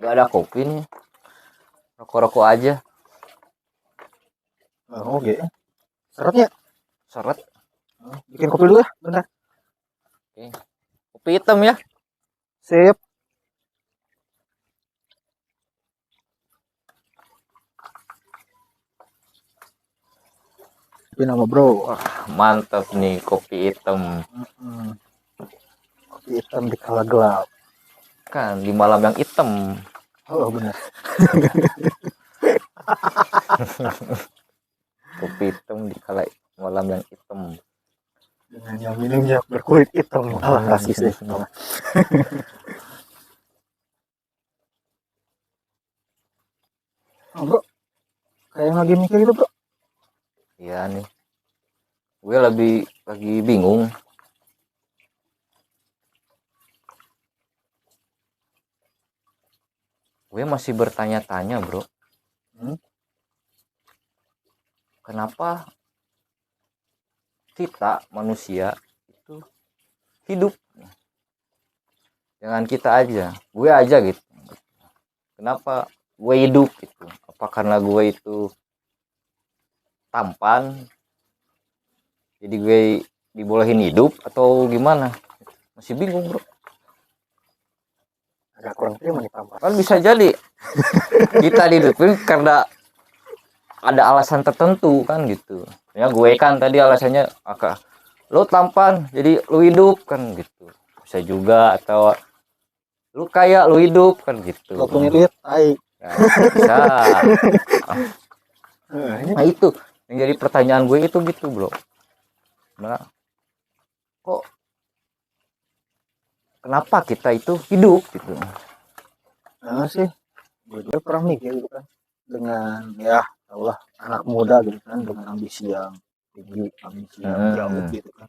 Gak ada kopi nih. Rokok-rokok aja. Oke. Syaratnya Seret. bikin kopi dulu ya, bentar. Oke. Kopi hitam ya. Sip. Kopi nama bro. Wah, mantap nih kopi hitam. Kopi hitam di kala gelap. Kan di malam yang hitam. Oh benar. Kopi hitam di kala malam yang hitam. Dengan yang minumnya berkulit hitam. Alah rasis deh. Oh, bro, kayak lagi mikir gitu bro. Iya nih. Gue lagi bingung. Gue masih bertanya-tanya bro. Kenapa kita manusia itu hidup? Jangan kita aja, gue aja gitu. Kenapa gue hidup gitu? Apa karena gue itu tampan, jadi gue dibolehin hidup atau gimana? Masih bingung bro. Agak kurang terima nih tampan. Kan bisa jadi kita dihidupin karena ada alasan tertentu kan gitu. Ya gue kan tadi alasannya lo tampan jadi lo hidup kan gitu. Bisa juga, atau lu kaya lu hidup kan gitu. Lo punya duit, tai. Ya, bisa. Nah itu yang jadi pertanyaan gue itu gitu bro. Nah, kok kenapa kita itu hidup gitu? Nah sih, gue juga pernah mikir gitu kan. Dengan ya Allah anak muda gitu kan, dengan ambisi yang tinggi, ambisi yang jauh gitu kan.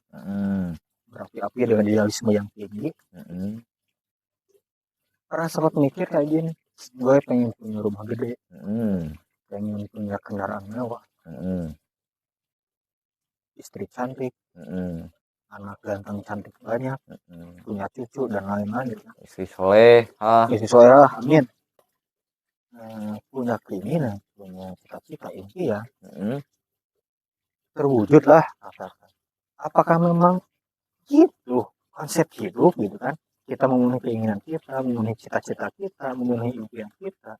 Berapi-api dengan idealisme yang tinggi. Pernah sempat mikir kayak gini, gue pengen punya rumah gede, pengen punya kendaraan mewah, istri cantik, anak ganteng cantik banyak, punya cucu dan lain-lain gitu. Istri soleh, amin. Punya keinginan, punya cita-cita impian, terwujud lah katakan. Apakah memang gitu konsep hidup gitu kan? Kita memenuhi keinginan kita, memenuhi cita-cita kita, memenuhi impian kita.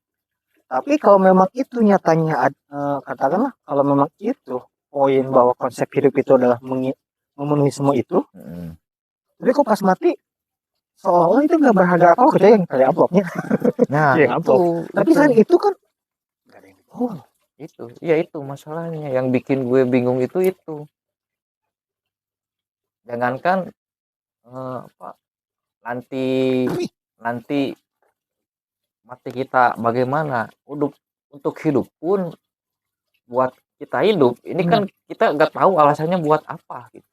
Tapi kalau memang itu nyatanya katakanlah kalau memang itu poin bahwa konsep hidup itu adalah memenuhi semua itu, tapi kok pas mati seolah-olah itu nggak berharga apa kecuali yang kayak amplopnya. Nah tapi selain itu kan nggak ada yang dibawa. Itu ya itu masalahnya yang bikin gue bingung itu. Jangankan nanti mati kita bagaimana, untuk hidup pun, buat kita hidup ini kan kita nggak tahu alasannya buat apa gitu.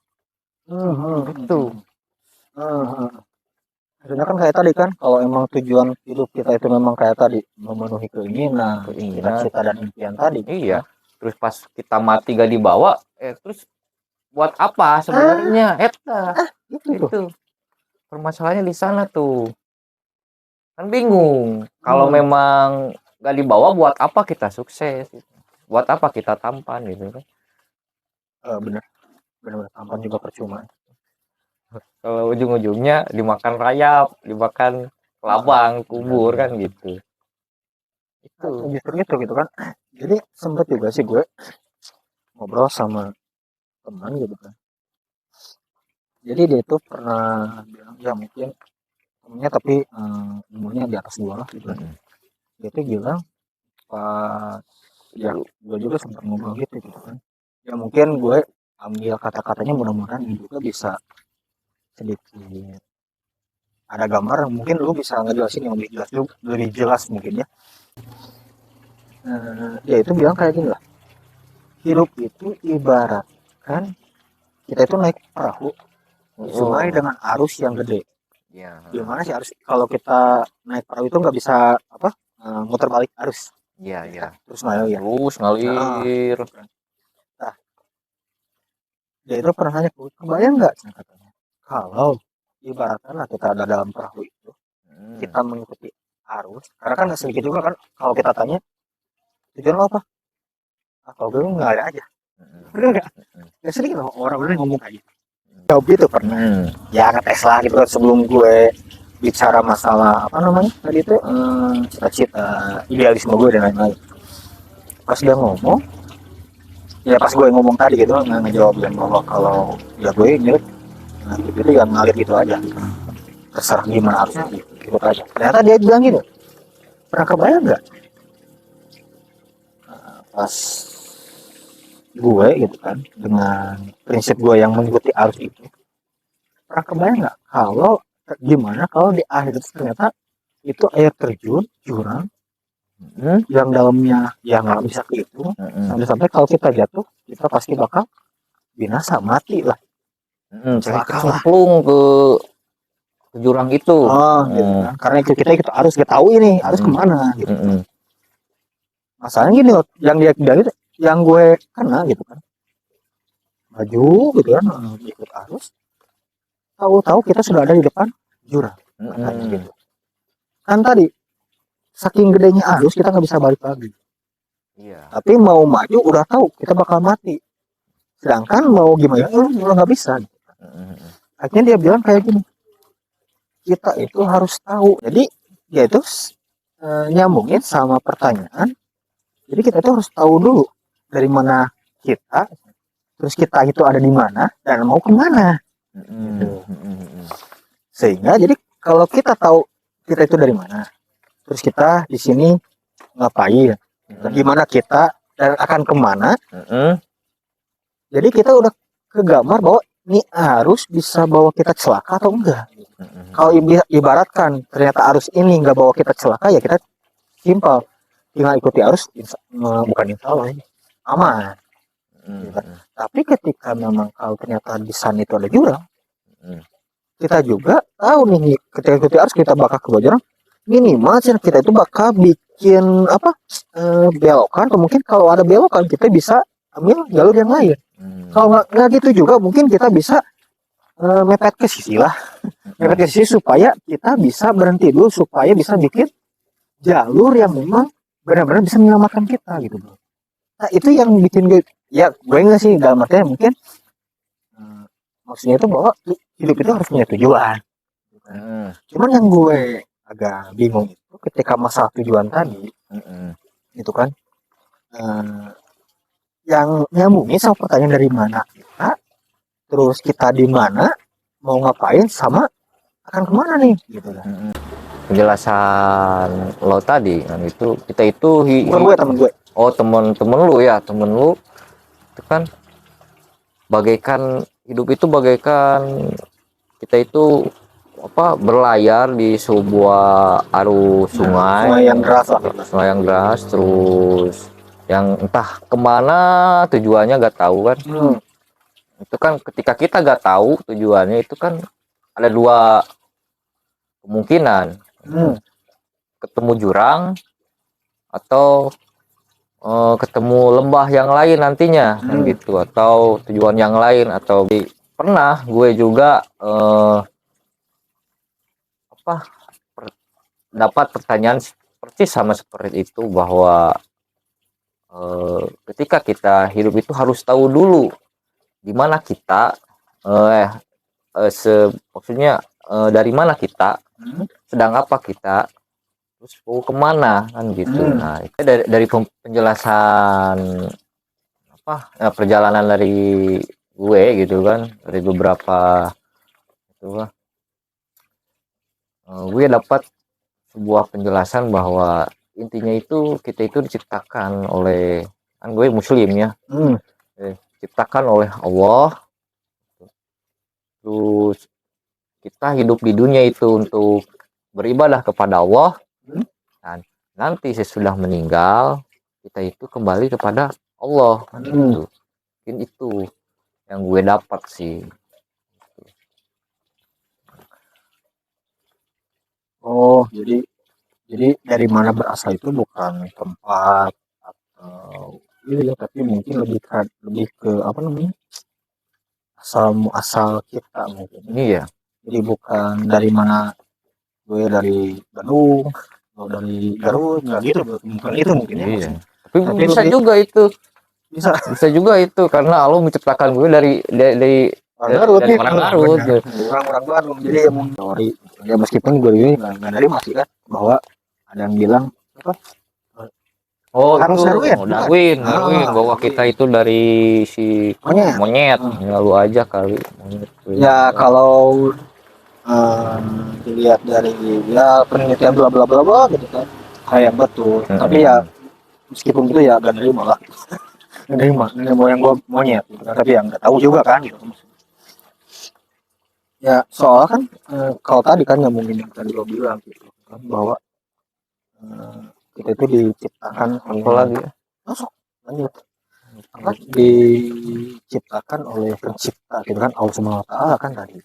Itu sebenarnya kan kayak tadi kan, kalau emang tujuan hidup kita itu memang kayak tadi memenuhi keinginan, cita-cita dan impian tadi. Iya. Terus pas kita mati gak dibawa, terus buat apa sebenarnya? Itu permasalahannya di sana tuh. Kan bingung. Kalau memang gak dibawa, buat apa kita sukses? Buat apa kita tampan gitu kan? Bener tampan juga percuma. Kalau ujung-ujungnya dimakan rayap, dimakan kelabang, kubur kan gitu. Itu justru itu gitu kan. Jadi sempet juga sih gue ngobrol sama teman gitu kan. Jadi dia tuh pernah bilang ya mungkin temennya tapi umurnya di atas gue lah gitu. Dia tuh bilang pas ya gue juga sempat ngobrol gitu kan. Ya mungkin gue ambil kata-katanya, mudah-mudahan juga bisa sedikit ada gambar, mungkin lu bisa ngejelasin yang lebih jelas mungkin ya. Dia itu bilang kayak gini lah, hidup itu ibaratkan kita itu naik perahu di sungai dengan arus yang gede. Gimana sih arus? Kalau kita naik perahu itu nggak bisa muter balik arus. Iya. Terus ngalir. Nah, dia itu pernah nanya, kebayang nggak katanya, kalau ibaratkan lah kita ada dalam perahu itu, kita mengikuti arus, karena kan sedikit juga kan kalau kita tanya tujuan lo apa, kalau gue ngalir aja, bener nggak? Nggak sedikit loh orang-orang yang ngomong kayak gitu. Jawab gitu pernah, ya ngetes lah gitu kan sebelum gue bicara masalah apa namanya tadi itu cita-cita idealisme gue dan lain-lain. Pas dia ngomong, ya pas gue ngomong tadi gitu nggak ngejawab yang bahwa kalau ya gue nyulik, nah itu yang ngalir gitu aja, terserah gimana harusnya gitu aja. Ternyata dia bilang gitu, pernah kebayang nggak pas gue gitu kan dengan prinsip gue yang mengikuti arus itu, pernah kebayang nggak kalau gimana kalau di akhir itu ternyata itu air terjun jurang yang dalamnya ya nggak bisa ke itu, sampai-sampai kalau kita jatuh kita pasti bakal binasa mati lah, Cemplung ke jurang itu. gitu kan. Karena itu kita harus tahu ini harus kemana gitu. Masalahnya gini loh, yang dia bilang itu yang gue kena gitu kan, maju gitu kan ikut arus, tahu-tahu kita sudah ada di depan jurang, katanya gitu kan. Tadi saking gedenya arus kita nggak bisa balik lagi. Iya. Tapi mau maju udah tahu kita bakal mati, sedangkan mau gimana lu nggak bisa. Akhirnya dia bilang kayak gini, kita itu harus tahu. Jadi dia itu nyambungin sama pertanyaan. Jadi kita itu harus tahu dulu dari mana kita, terus kita itu ada di mana dan mau kemana. Gitu. Sehingga jadi kalau kita tahu kita itu dari mana, terus kita di sini ngapain, gimana kita dan akan kemana, jadi kita udah kegambar bahwa ini arus bisa bawa kita celaka atau enggak. Kalau ibaratkan ternyata arus ini nggak bawa kita celaka, ya kita simpel tinggal ikuti arus, bukan insya Allah aman. Tapi ketika memang kalau ternyata di sana itu ada jurang, kita juga tahu nih ketika ikuti arus kita bakal ke jurang, minimal kita itu bakal bikin apa belokan, atau mungkin kalau ada belokan kita bisa ambil jalur yang lain. Kalau nggak gitu juga mungkin kita bisa mepet ke sisi lah, mepet ke sisi supaya kita bisa berhenti dulu, supaya bisa bikin jalur yang memang benar-benar bisa menyelamatkan kita gitu bro. Nah itu yang bikin gue, ya gue nggak sih dalam artinya mungkin maksudnya itu bahwa hidup itu harus punya tujuan. Cuman yang gue agak bingung itu ketika masalah tujuan tadi, itu kan yang nyambungin sama pertanyaan dari mana kita, terus kita di mana, mau ngapain, sama akan kemana nih gitu kan. Penjelasan lo tadi kan itu kita itu bukan gue, temen gue. Oh temen lu ya, temen lu itu kan bagaikan hidup itu bagaikan kita itu apa berlayar di sebuah arus sungai yang deras lah, sungai yang deras, terus yang entah kemana tujuannya gak tahu kan. Itu kan ketika kita gak tahu tujuannya itu kan ada dua kemungkinan, ketemu jurang atau ketemu lembah yang lain nantinya kan gitu, atau tujuan yang lain. Atau pernah gue juga dapat pertanyaan persis sama seperti itu, bahwa ketika kita hidup itu harus tahu dulu di mana kita maksudnya dari mana kita, sedang apa kita, terus mau kemana kan gitu. Nah itu dari penjelasan perjalanan dari gue gitu kan, dari beberapa itu gue dapat sebuah penjelasan bahwa intinya itu kita itu diciptakan oleh, kan gue muslim ya, diciptakan oleh Allah, terus kita hidup di dunia itu untuk beribadah kepada Allah, dan nanti sesudah meninggal kita itu kembali kepada Allah gitu. Mungkin itu yang gue dapat sih. Oh jadi dari mana berasal itu bukan tempat atau ya, tapi mungkin lebih ke apa namanya, asal kita mungkin. Iya. Jadi bukan dari mana gue dari Bandung atau dari Garut, nggak gitu bro. Bukan itu mungkin ya. Iya. Tapi Tapi bisa lebih- juga itu. Bisa. Bisa juga itu karena Allah menciptakan gue dari Orang Garut dari nih. orang Garut. Benar. Orang-orang Garut. Jadi emang teori. Ya meskipun gue ini nggak dari masih kan bahwa ada yang bilang apa? Oh, Charles itu Darwin, oh, bukan? Darwin bahwa Darwin. kita itu dari si Monyet. monyet. Lalu aja kali monyet. Ya kalau dilihat dari ya penelitian bla bla bla bla gitu kan kayak betul. Tapi ya meskipun gitu ya gak nerima lah. Gak moyang gue monyet gitu kan. Tapi yang nggak tahu juga kan gitu. Ya soalnya kan kalau tadi kan yang mungkin yang tadi lo bilang gitu kan bahwa kita itu diciptakan Apa lagi ya? masuk lanjut apa diciptakan oleh pencipta gitu kan Allah Subhanahu Wa Taala kan tadi.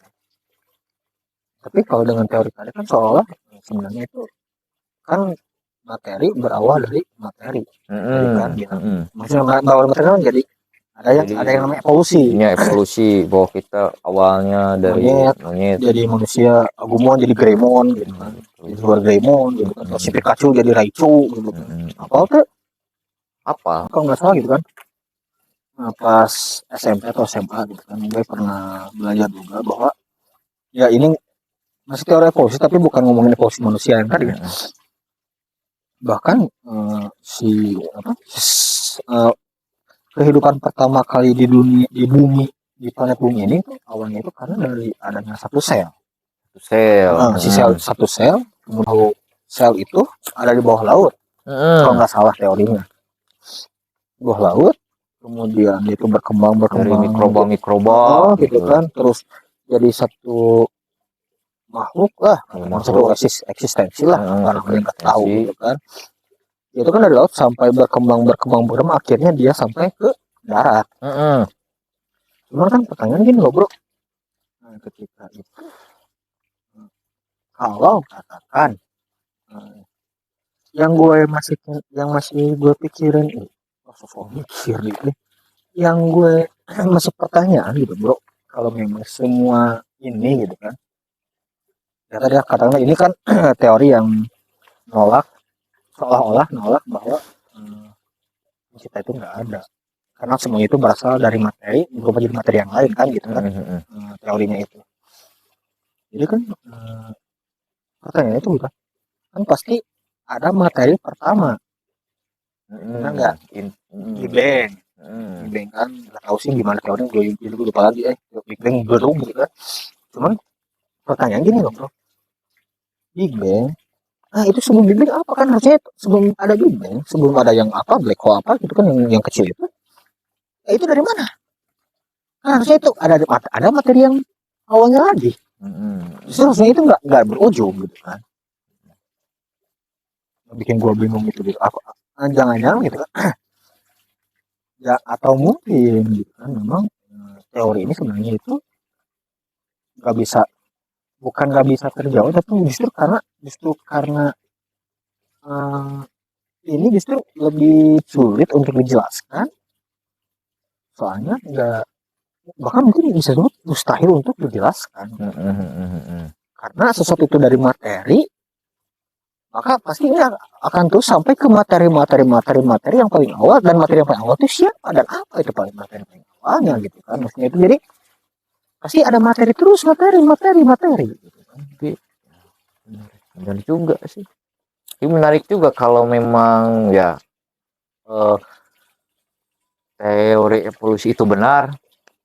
Tapi kalau dengan teori tadi kan seolah sebenarnya itu kan materi berawal dari materi. Jadi kan gitu. Maksudnya berawal materi kan jadi ada yang namanya evolusi. Ini evolusi bahwa kita awalnya dari monyet. Jadi manusia Agumon jadi Greymon gitu kan. Jadi luar Greymon gitu kan. Terus si Pikachu jadi Raichu gitu kan. Apa tuh? Apa? Kalau nggak salah gitu kan. Nah, pas SMP atau SMA gitu kan gue pernah belajar juga bahwa ya ini masih teori evolusi tapi bukan ngomongin evolusi manusia yang tadi ya. Bahkan kehidupan pertama kali di dunia di bumi di planet bumi ini tuh awalnya itu karena dari adanya satu sel. Satu sel kemudian sel itu ada di bawah laut. Kalau nggak salah teorinya. Bawah laut kemudian itu berkembang dari mikroba gitu kan terus jadi satu makhluk lah satu eksistensi lah orang yang nggak tahu gitu kan itu kan dari laut sampai berkembang akhirnya dia sampai ke darat. Cuman kan pertanyaan gini loh bro, nah, ketika itu kalau katakan yang masih gue pikirin ini mikir gitu yang gue masih pertanyaan gitu bro kalau memang semua ini gitu kan ya tadi katakanlah ini kan teori yang seolah-olah nolak bahwa kita itu nggak ada karena semuanya itu berasal dari materi berubah jadi materi yang lain kan gitu kan teorinya itu jadi kan pertanyaan itu kan pasti ada materi pertama enggak Big Bang Big Bang kan nggak tahu sih gimana teorinya gue lupa lagi Big Bang belum gitu kan cuman pertanyaan gini loh bro Big Bang itu sebelum Big Bang apa kan harusnya sebelum ada Big Bang sebelum ada yang apa black hole apa gitu kan yang kecil itu itu dari mana kan harusnya itu ada materi yang awalnya lagi justru harusnya itu nggak berujung gitu kan bikin gua bingung gitu apa jangan-jangan gitu kan ya atau mungkin gitu kan memang teori ini sebenarnya itu nggak bisa terjawab tapi justru karena ini justru lebih sulit untuk dijelaskan soalnya bahkan mungkin bisa disebut mustahil untuk dijelaskan karena sesuatu itu dari materi maka pasti ini akan terus sampai ke materi yang paling awal dan materi yang paling awal itu siapa dan apa itu materi paling awalnya gitu kan maksudnya itu jadi pasti ada materi terus materi gitu kan. Benar juga sih ini menarik juga kalau memang ya teori evolusi itu benar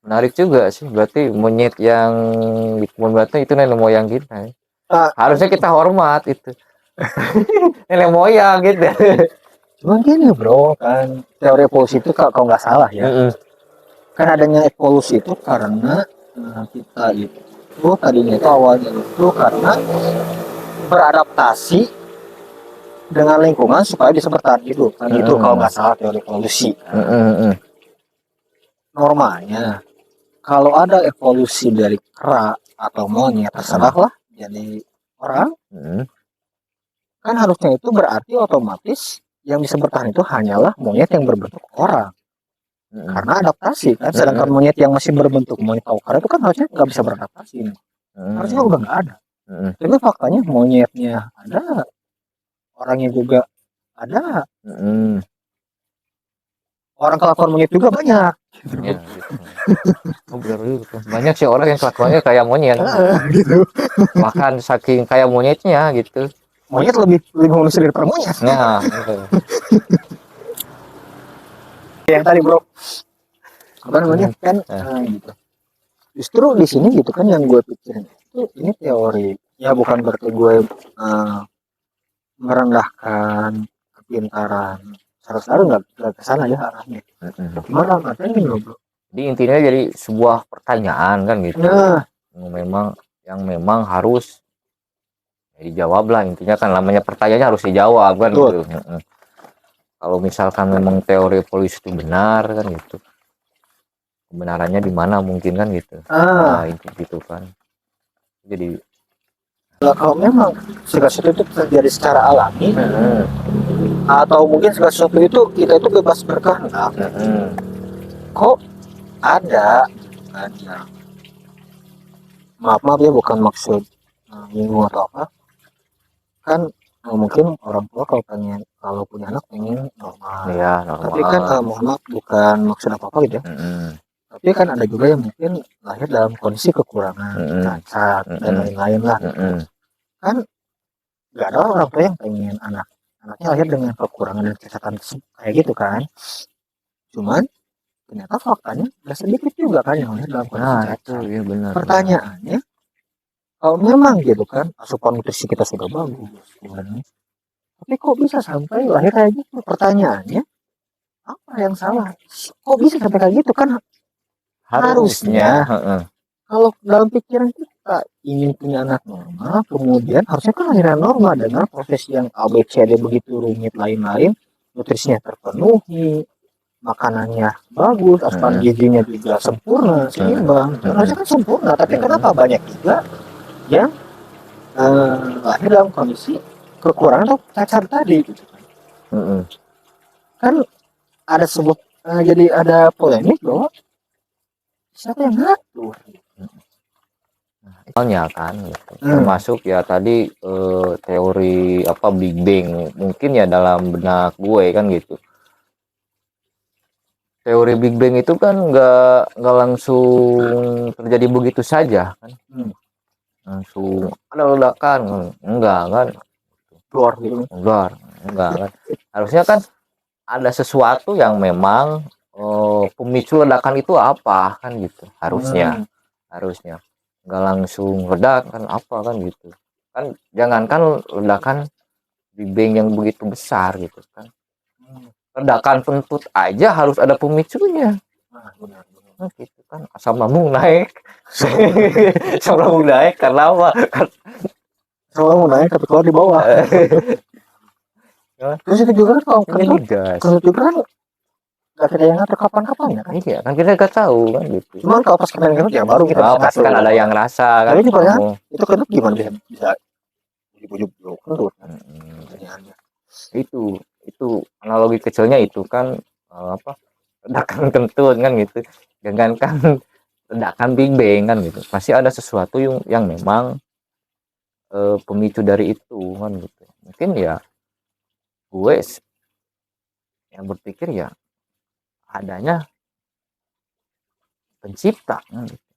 menarik juga sih berarti monyet yang di kebun batu itu nenek moyang kita harusnya kita hormat itu nenek moyang gitu cuman gini bro kan teori evolusi itu kalau nggak salah ya kan adanya evolusi itu karena kita itu tadinya itu awalnya itu karena beradaptasi dengan lingkungan supaya bisa bertahan hidup kan itu kalau nggak salah teori evolusi normalnya kalau ada evolusi dari kera atau monyet terserah lah jadi orang kan harusnya itu berarti otomatis yang bisa bertahan itu hanyalah monyet yang berbentuk orang karena adaptasi kan sedangkan monyet yang masih berbentuk monyet kera itu kan harusnya nggak bisa beradaptasi harusnya udah nggak ada tapi faktanya monyetnya ada orangnya juga ada, Mm-mm. orang kelakuan monyet juga banyak. Ya, gitu. Oh, benar juga. Banyak sih orang yang kelakuannya kayak monyet. Gitu. Bahkan saking kayak monyetnya gitu. Monyet lebih manusia daripada monyet. Nah, gitu. Yang tadi bro, apa namanya kan gitu. Justru di sini gitu kan yang gue pikirin itu ini teori. Ya bukan berarti gue merendahkan kepintaran. Harus nggak ke sana ya arahnya. Cuma dalam artian gini loh bro. Jadi intinya jadi sebuah pertanyaan kan gitu. Nah, Memang harus dijawab lah, intinya kan namanya pertanyaannya harus dijawab kan betul. gitu. Kalau misalkan memang teori evolusi itu benar kan gitu, kebenarannya di mana mungkin kan gitu. Nah, itu gitu kan. Jadi kalau memang segala sesuatu itu terjadi secara alami, atau mungkin segala sesuatu itu kita itu bebas berkehendak, kok ada maaf ya bukan maksud nyinggung atau apa, kan mungkin orang tua kalau punya anak pengen normal, ya normal. Tapi kan mohon maaf bukan maksud apa gitu ya. Tapi kan ada juga yang mungkin lahir dalam kondisi kekurangan, cacat dan lain-lain lah. Kan nggak ada orang tua yang pengen anaknya lahir dengan kekurangan dan kecacatan kayak gitu kan. Cuman ternyata faktanya nggak sedikit juga kan yang lahir dalam kondisi cacat. Ya benar. Pertanyaannya, kalau memang gitu kan asupan nutrisi kita sudah bagus, tapi kok bisa sampai lahir kayak gitu? Pertanyaannya, apa yang salah? Kok bisa sampai kayak gitu kan? Harusnya kalau dalam pikiran kita ingin punya anak normal, kemudian harusnya kan lahiran normal dengan proses yang ABCD begitu rumit lain-lain, nutrisinya terpenuhi, makanannya bagus, asupan gizinya juga sempurna, seimbang, harusnya kan sempurna. Tapi kenapa banyak juga yang lahir dalam kondisi kekurangan atau cacat tadi? Kan ada sebuah jadi ada polemik bahwa siapa yang ngatur? Soalnya kan gitu. Termasuk ya tadi teori apa Big Bang mungkin ya dalam benak gue kan gitu. Teori Big Bang itu kan nggak langsung terjadi begitu saja kan. Langsung ada ledakan enggak kan. Enggak kan. Harusnya kan ada sesuatu yang memang pemicu ledakan itu apa kan gitu. Harusnya nggak langsung ledak kan apa kan gitu kan, jangankan ledakan Big Bang yang begitu besar gitu kan, ledakan kentut aja harus ada pemicunya. Nah, gitu kan asam lambung naik. Asam lambung naik karena apa? Asam lambung naik tapi keluar di bawah. Terus itu juga kan kalau kentut juga kan gak ada yang ngatur kapan-kapan ya kan? Iya kan kita gak tahu kan gitu. Cuman kalau pas kena kentut ya baru kita pasti kan ada yang ngerasa kan. Tapi juga kan itu kentut gimana bisa bujuk kentut. Itu analogi kecilnya itu kan apa, ledakan kentut kan gitu, jangankan ledakan Big Bang kan gitu, pasti ada sesuatu yang memang pemicu dari itu kan gitu. Mungkin ya gue yang berpikir ya adanya pencipta kan gitu.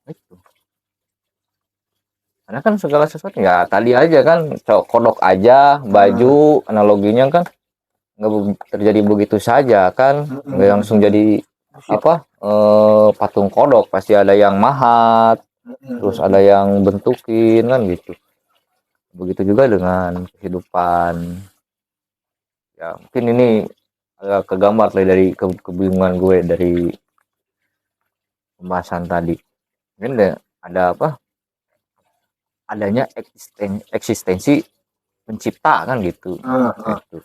Itu karena kan segala sesuatu ya tadi aja kan kodok aja baju analoginya kan nggak terjadi begitu saja kan, nggak langsung jadi apa patung kodok, pasti ada yang mahat, terus ada yang bentukin kan gitu. Begitu juga dengan kehidupan. Ya mungkin ini agak kegambar dari kebingungan gue dari pembahasan tadi. Mungkin ada apa, adanya eksistensi pencipta kan gitu. Gitu.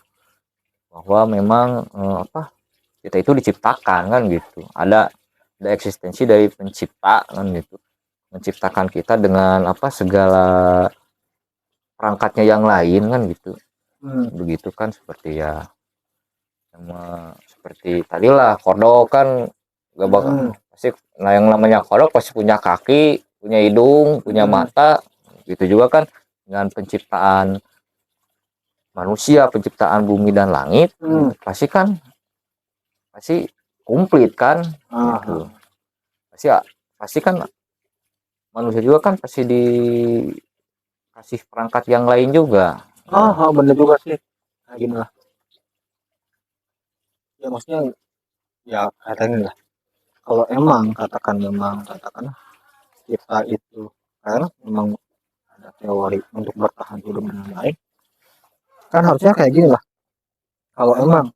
Bahwa memang apa, kita itu diciptakan kan gitu, ada eksistensi dari pencipta kan gitu, menciptakan kita dengan apa segala perangkatnya yang lain kan gitu. Begitu kan, seperti ya sama seperti tadilah kodok kan gak bakal pasti, nah yang namanya kodok pasti punya kaki, punya hidung, punya mata, gitu juga kan dengan penciptaan manusia, penciptaan bumi dan langit, pasti komplit kan, gitu. Pasti kan manusia juga kan pasti dikasih perangkat yang lain juga. Bener juga sih. Nah, gini lah. Ya maksudnya ya katanya lah. Kalau emang katakan kita itu karena memang ada teori untuk bertahan hidup dan lain, kan harusnya kayak gini lah. Kalau emang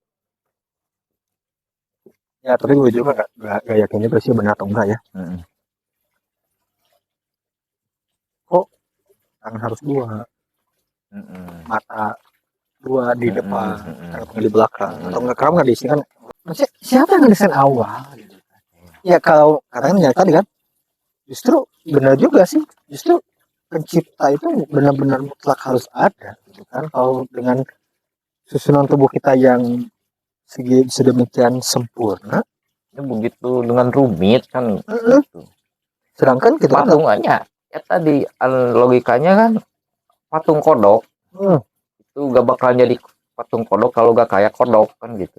ya, tapi gue juga gak yakin juga sih benar atau enggak ya. Kok tangan harus dua, mata dua di depan, di belakang, atau enggak kamu nggak diisi kan? Maksudnya siapa yang ngedesain awal? Ya kalau katanya tadi kan, justru benar juga sih. Justru pencipta itu benar-benar mutlak harus ada, gitu kan? Kalau dengan susunan tubuh kita yang sedemikian sempurna, ya begitu dengan rumit kan, gitu. Sedangkan kita patungannya ya tadi logikanya kan patung kodok itu gak bakal jadi patung kodok kalau gak kayak kodok kan gitu.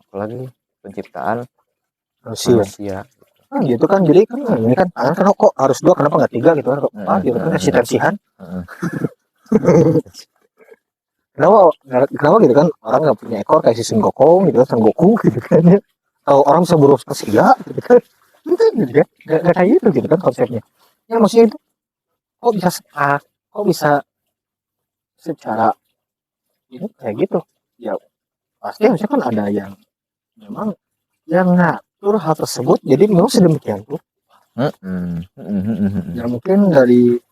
Apalagi penciptaan manusia. Gitu kan, jadi kan ini kan tangan kan kok harus dua, kenapa nggak tiga gitu kan, kok gitu kan, kasih tensihan. Kenapa gitu kan, orang nggak punya ekor kayak si Sun Gokong gitu kan, Son Goku gitu kan ya. Kalau orang bisa berusaha kesiga gitu kan, itu gitu kan, nggak kayak gitu kan konsepnya. Ya maksudnya itu kok bisa stuck, kok bisa secara ini kayak gitu. Ya pasti harusnya kan ada yang memang yang ngatur hal tersebut, jadi memang sedemikian tuh. Ya mungkin dari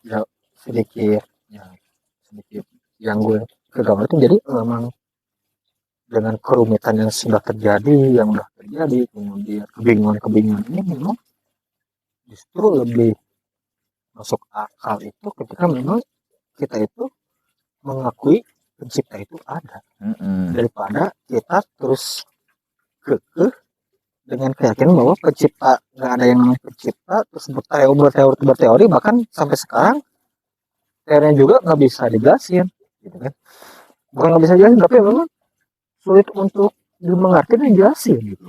sedikit yang gue kegambar itu, jadi memang dengan kerumitan yang sudah terjadi, kemudian kebingungan ini memang justru lebih masuk akal itu ketika memang kita itu mengakui pencipta itu ada, daripada kita terus kekeh dengan keyakinan bahwa pencipta nggak ada yang namanya pencipta, terus berteori bahkan sampai sekarang teorinya juga nggak bisa dijelasin, gitu kan. Bukan nggak bisa dijelasin, tapi memang sulit untuk dimengerti dan dijelasin gitu.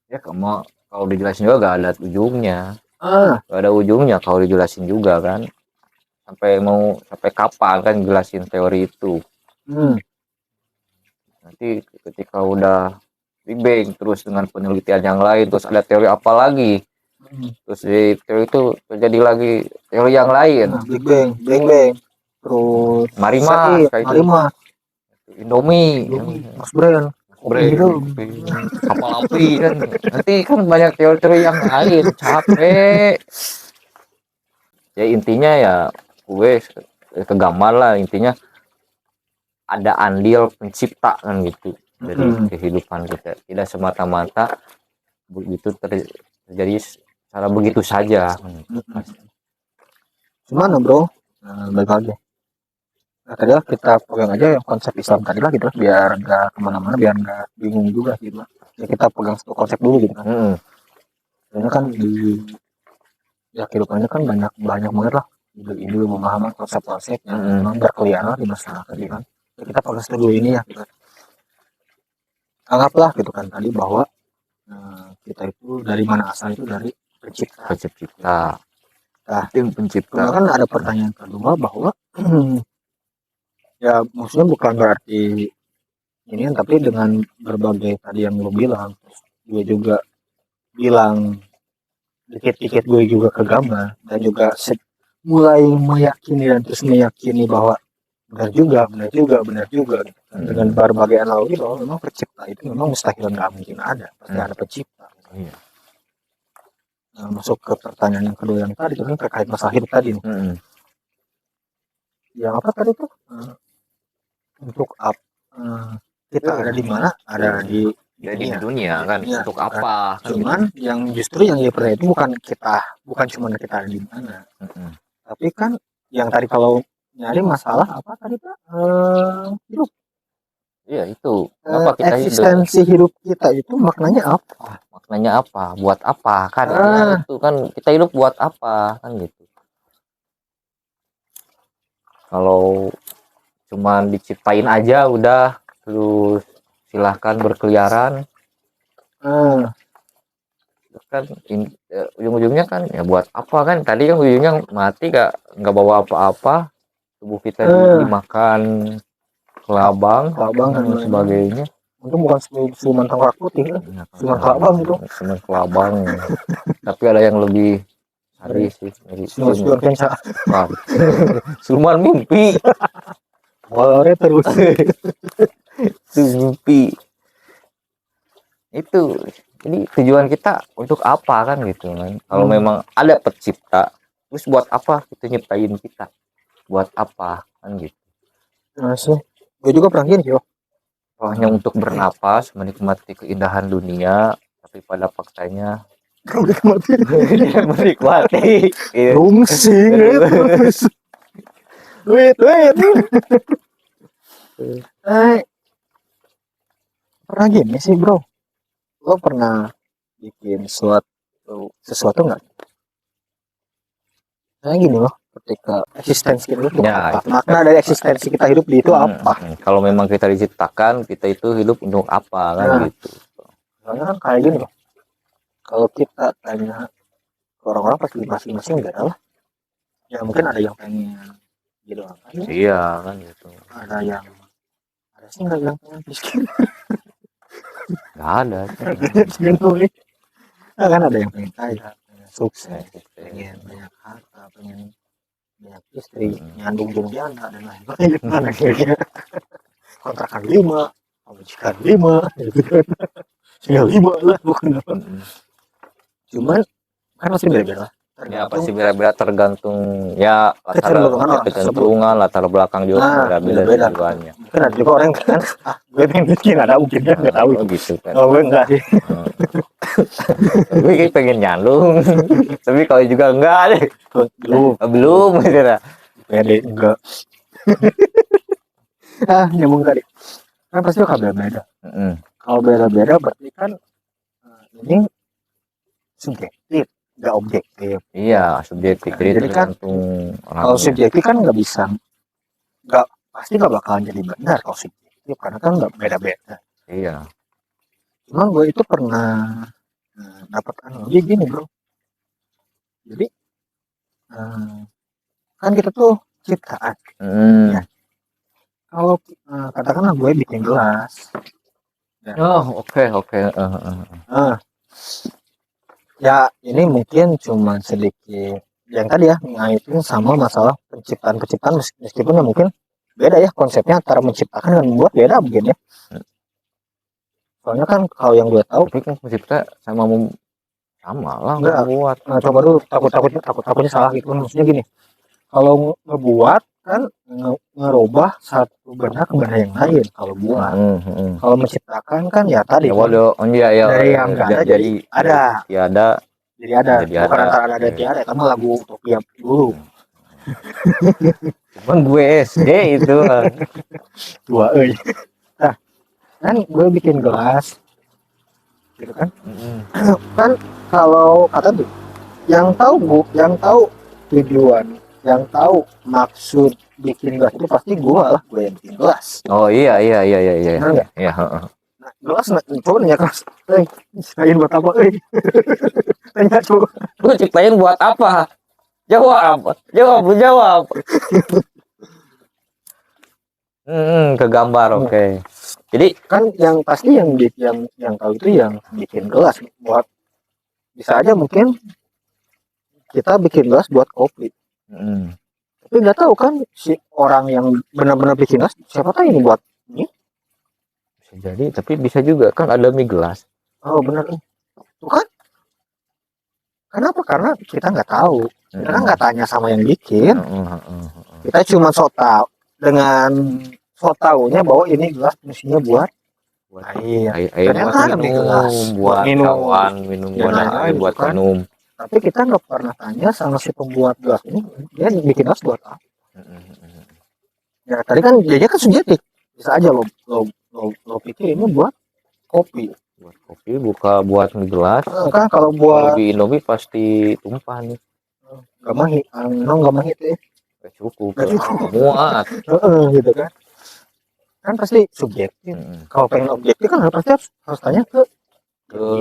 Ya kalau dijelasin juga gak ada ujungnya. Gak ada ujungnya kalau dijelasin juga kan. Sampai kapan kan jelasin teori itu. Nanti ketika udah Big Bang terus dengan penelitian yang lain, terus ada teori apa lagi, terus di teori itu terjadi lagi teori yang lain, Big Bang terus Marima, Indomie, Mas Brian, kapal api kan, nanti kan banyak teori-teori yang lain, capek. Ya intinya ya gue kegambar lah, intinya ada andil pencipta kan gitu dari kehidupan kita, tidak semata-mata begitu terjadi secara begitu saja. Gimana bro? Balik lagi. Nah, tadi lah kita pegang aja yang konsep Islam tadi lah gitu, biar nggak kemana-mana, biar nggak bingung juga gitu. Ya kita pegang satu konsep dulu gitu kan. Karena kan di kehidupannya kan banyak banget lah ide memahami konsep-konsep yang memang berkeliaran di masyarakat gitu kan. Ya, kita pegang satu dulu ini ya gitu. Anggaplah gitu kan tadi bahwa kita itu dari mana asal, itu dari pencipta. Nah, tim pencipta. Kan ada pertanyaan kedua bahwa ya maksudnya bukan berarti ini, tapi dengan berbagai tadi yang lo bilang, gue juga bilang dikit-dikit gue juga kegambar dan juga mulai meyakini bahwa benar juga dengan berbagai analogi bahwa memang pencipta itu memang mustahil, nggak mungkin ada, pasti ada pencipta. Nah, masuk ke pertanyaan yang kedua yang tadi itu kan terkait masalah hidup tadi nih. Yang apa tadi tuh? Untuk apa kita ada di mana? Ada di dunia kan, untuk apa? Cuman yang justru yang dipercaya itu bukan cuma kita ada di mana, tapi kan yang tadi kalau nyari masalah apa tadi Pak? Hidup. Iya itu. Kenapa kita eksistensi hidup kita itu maknanya apa? Buat apa kan? Itu kan kita hidup buat apa kan gitu. Kalau cuman diciptain aja udah, terus silahkan berkeliaran Ah, kan, ujung-ujungnya kan ya buat apa kan, tadi kan ujungnya mati nggak bawa apa-apa, tubuh kita dimakan kelabang kelabang dan dan sebagainya. Untung bukan siluman tengkorak putih kan. Ya, kan, Siluman kelabang itu. siluman kelabang. Tapi ada yang lebih sadis sih, Siluman spion kenca. Wah, siluman mimpi. Boleh terus. Itu mimpi. Itu. Jadi tujuan kita untuk apa kan gitu kan. Kalau memang ada pencipta, terus buat apa kita nyiptain kita? Buat apa kan gitu. Masih. Gue juga pernah gini yo. Hanya untuk bernapas, menikmati keindahan dunia, tapi pada faktanya menikmati rungsing terus. Wait. Pernah gini sih bro, lo pernah bikin sesuatu nggak? Kayak gini loh, ketika eksistensi kita itu ya, apa? Makna dari eksistensi kita hidup di itu apa? Kalau memang kita diciptakan, kita itu hidup untuk apa kan gitu. Soalnya kan kayak gini loh, kalau kita tanya ke orang-orang pasti masing-masing beda lah. Ya mungkin ada yang pengen gitu apa? Iya kan gitu. Ada sih nggak yang pengen miskin. Nggak ada. Nah, kan ada yang pengen kaya, pengen sukses, pengen banyak harta, pengen banyak istri, nyandung janda dan lain-lain. Akhirnya kontrakan 5, majikan 5, gitu kan. Tinggal 5 lah bukan apa. Cuman kan masih beda-beda. Ya pasti beda-beda tergantung ya kecenderungan latar belakang juga beda-beda tujuannya. Mungkin ada juga orang kan gue pengen miskin, ada mungkin kan nggak tahu gitu kan. Oh gue enggak sih. Gue kayak pengen nyandung tapi kalau juga enggak deh, belum gitu lah. Pede enggak. Nyambung tadi kan pasti bakal beda-beda. Kalau beda-beda berarti kan ini subjektif, nggak objektif. Iya subjektif. Jadi kan kalau subjektif kan nggak bisa, pasti nggak bakalan jadi benar kalau subjektif karena kan nggak beda-beda. Iya. Cuman gue itu pernah dapat analogi gini bro. Jadi kan kita tuh ciptaan. Ya. Kalau katakanlah gue bikin gelas. Ya. Oh oke. Ya ini mungkin cuma sedikit yang tadi ya ngaitin sama masalah penciptaan meskipun ya mungkin beda ya konsepnya antara menciptakan dan membuat beda mungkin ya. Soalnya kan kalau yang gue tahu tapi kan mencipta sama lah membuat. Nah, coba dulu takutnya salah gitu kan, maksudnya gini. Kalau ngebuat kan ngerubah satu benda ke benda yang lain kalau buat. Kalau menciptakan kan ya tadi dari yang enggak ada jadi ada. Jadi ada. Bukan antara ada dan tiada, karena lagu Utopia dulu. Cuman gue SD itu tua nah kan gue bikin gelas gitu kan. Kan kalau kata tuh yang tahu tujuan, yang tahu maksud bikin gelas itu pasti gue yang bikin gelas. Oh iya. Benar nggak? Iya. Nah, gelas coba nanya kelas, ciptain buat apa? Tanya coba. Lu ciptain buat apa? Jawab. Ke gambar, oke. Jadi kan yang pasti yang tahu itu yang bikin gelas buat, bisa aja mungkin kita bikin gelas buat kopi. Tapi nggak tahu kan si orang yang benar-benar bikin gelas siapa tahu ini buat ini. Bisa jadi, tapi bisa juga kan ada mie gelas. Oh benar nih. Tuh kan? Kenapa? Karena kita nggak tahu. Kita nggak tanya sama yang bikin. Kita cuma dengan taunya bahwa ini gelas fungsinya buat air. Ternyata ada gelas buat minum buat minum. Tapi kita nggak pernah tanya sama si pembuat gelas ini, dia bikin gelas buat apa? Ya tadi kan dia kan subjektif, bisa aja lo pikir ini buat kopi. Buka buat gelas. Kan kalau buat Indomie pasti tumpah nih. Gak mahit ya. cukup Nggak cukup. muat. Gitu kan pasti subjektif. Kalau pengen objektif kan pasti harus tanya ke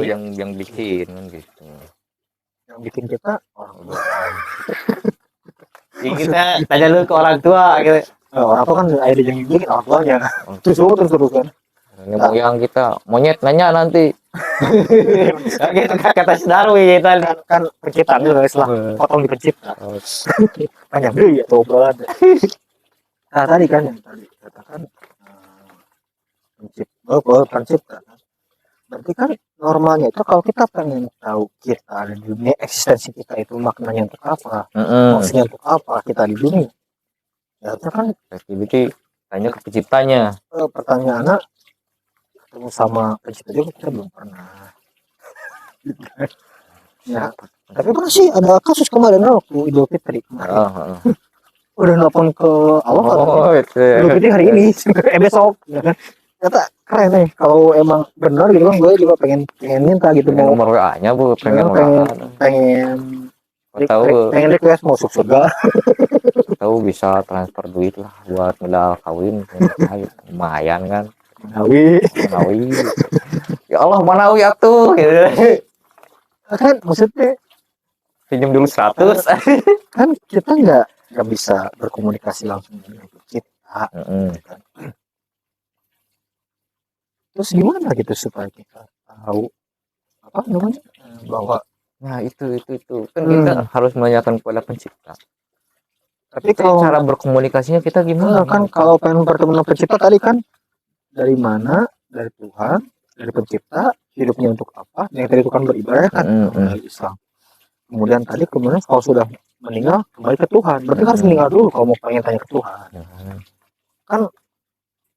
yang bikin kan gitu. Yang bikin kita orang tua. Ya, kita tanya dulu ke orang tua gitu. Orang tua kan ada yang bikin orang tuanya. Terus kan. Ini moyang kita monyet nanya nanti. Gitu kata si Darwin kan penciptaan itu guys lah, potong di pencipta. Banyak deh ya obrolan. Nah tadi kan yang tadi katakan pencipta. Berarti kan normalnya itu kalau kita pengen tahu kita di dunia, eksistensi kita itu maknanya untuk apa, maksudnya untuk apa kita di dunia, ya itu kan activity tanya ke penciptanya. Pertanyaannya ketemu sama pencipta juga kita belum pernah. Ya, tapi pernah sih ada kasus kemarin waktu Idul Fitri kemarin. Udah nelfon ke Allah Idul Fitri hari ini, besok. Kata keren nih kalau emang benar gitu kan, gue juga pengen minta gitu mau nomor WA-nya bu, pengen request mau masuk surga. Tahu bisa transfer duit lah buat modal kawin, lumayan kan. Manawi. Ya Allah Manawi atuh gitu. Kan maksudnya pinjam dulu 100. Kan kita nggak bisa berkomunikasi langsung dengan kita. Kan. Terus gimana gitu supaya kita tahu apa namanya bahwa itu kan kita harus menanyakan kepada pencipta. Tapi kalau cara berkomunikasinya kita gimana? Kan kalau pengen bertemu dengan pencipta tadi kan dari mana? Dari Tuhan, dari pencipta, hidupnya untuk apa? Yang tadi itu kan beribadah kan dari Islam. Kemudian kalau sudah meninggal kembali ke Tuhan. Berarti harus meninggal dulu kalau mau pengen tanya ke Tuhan. Kan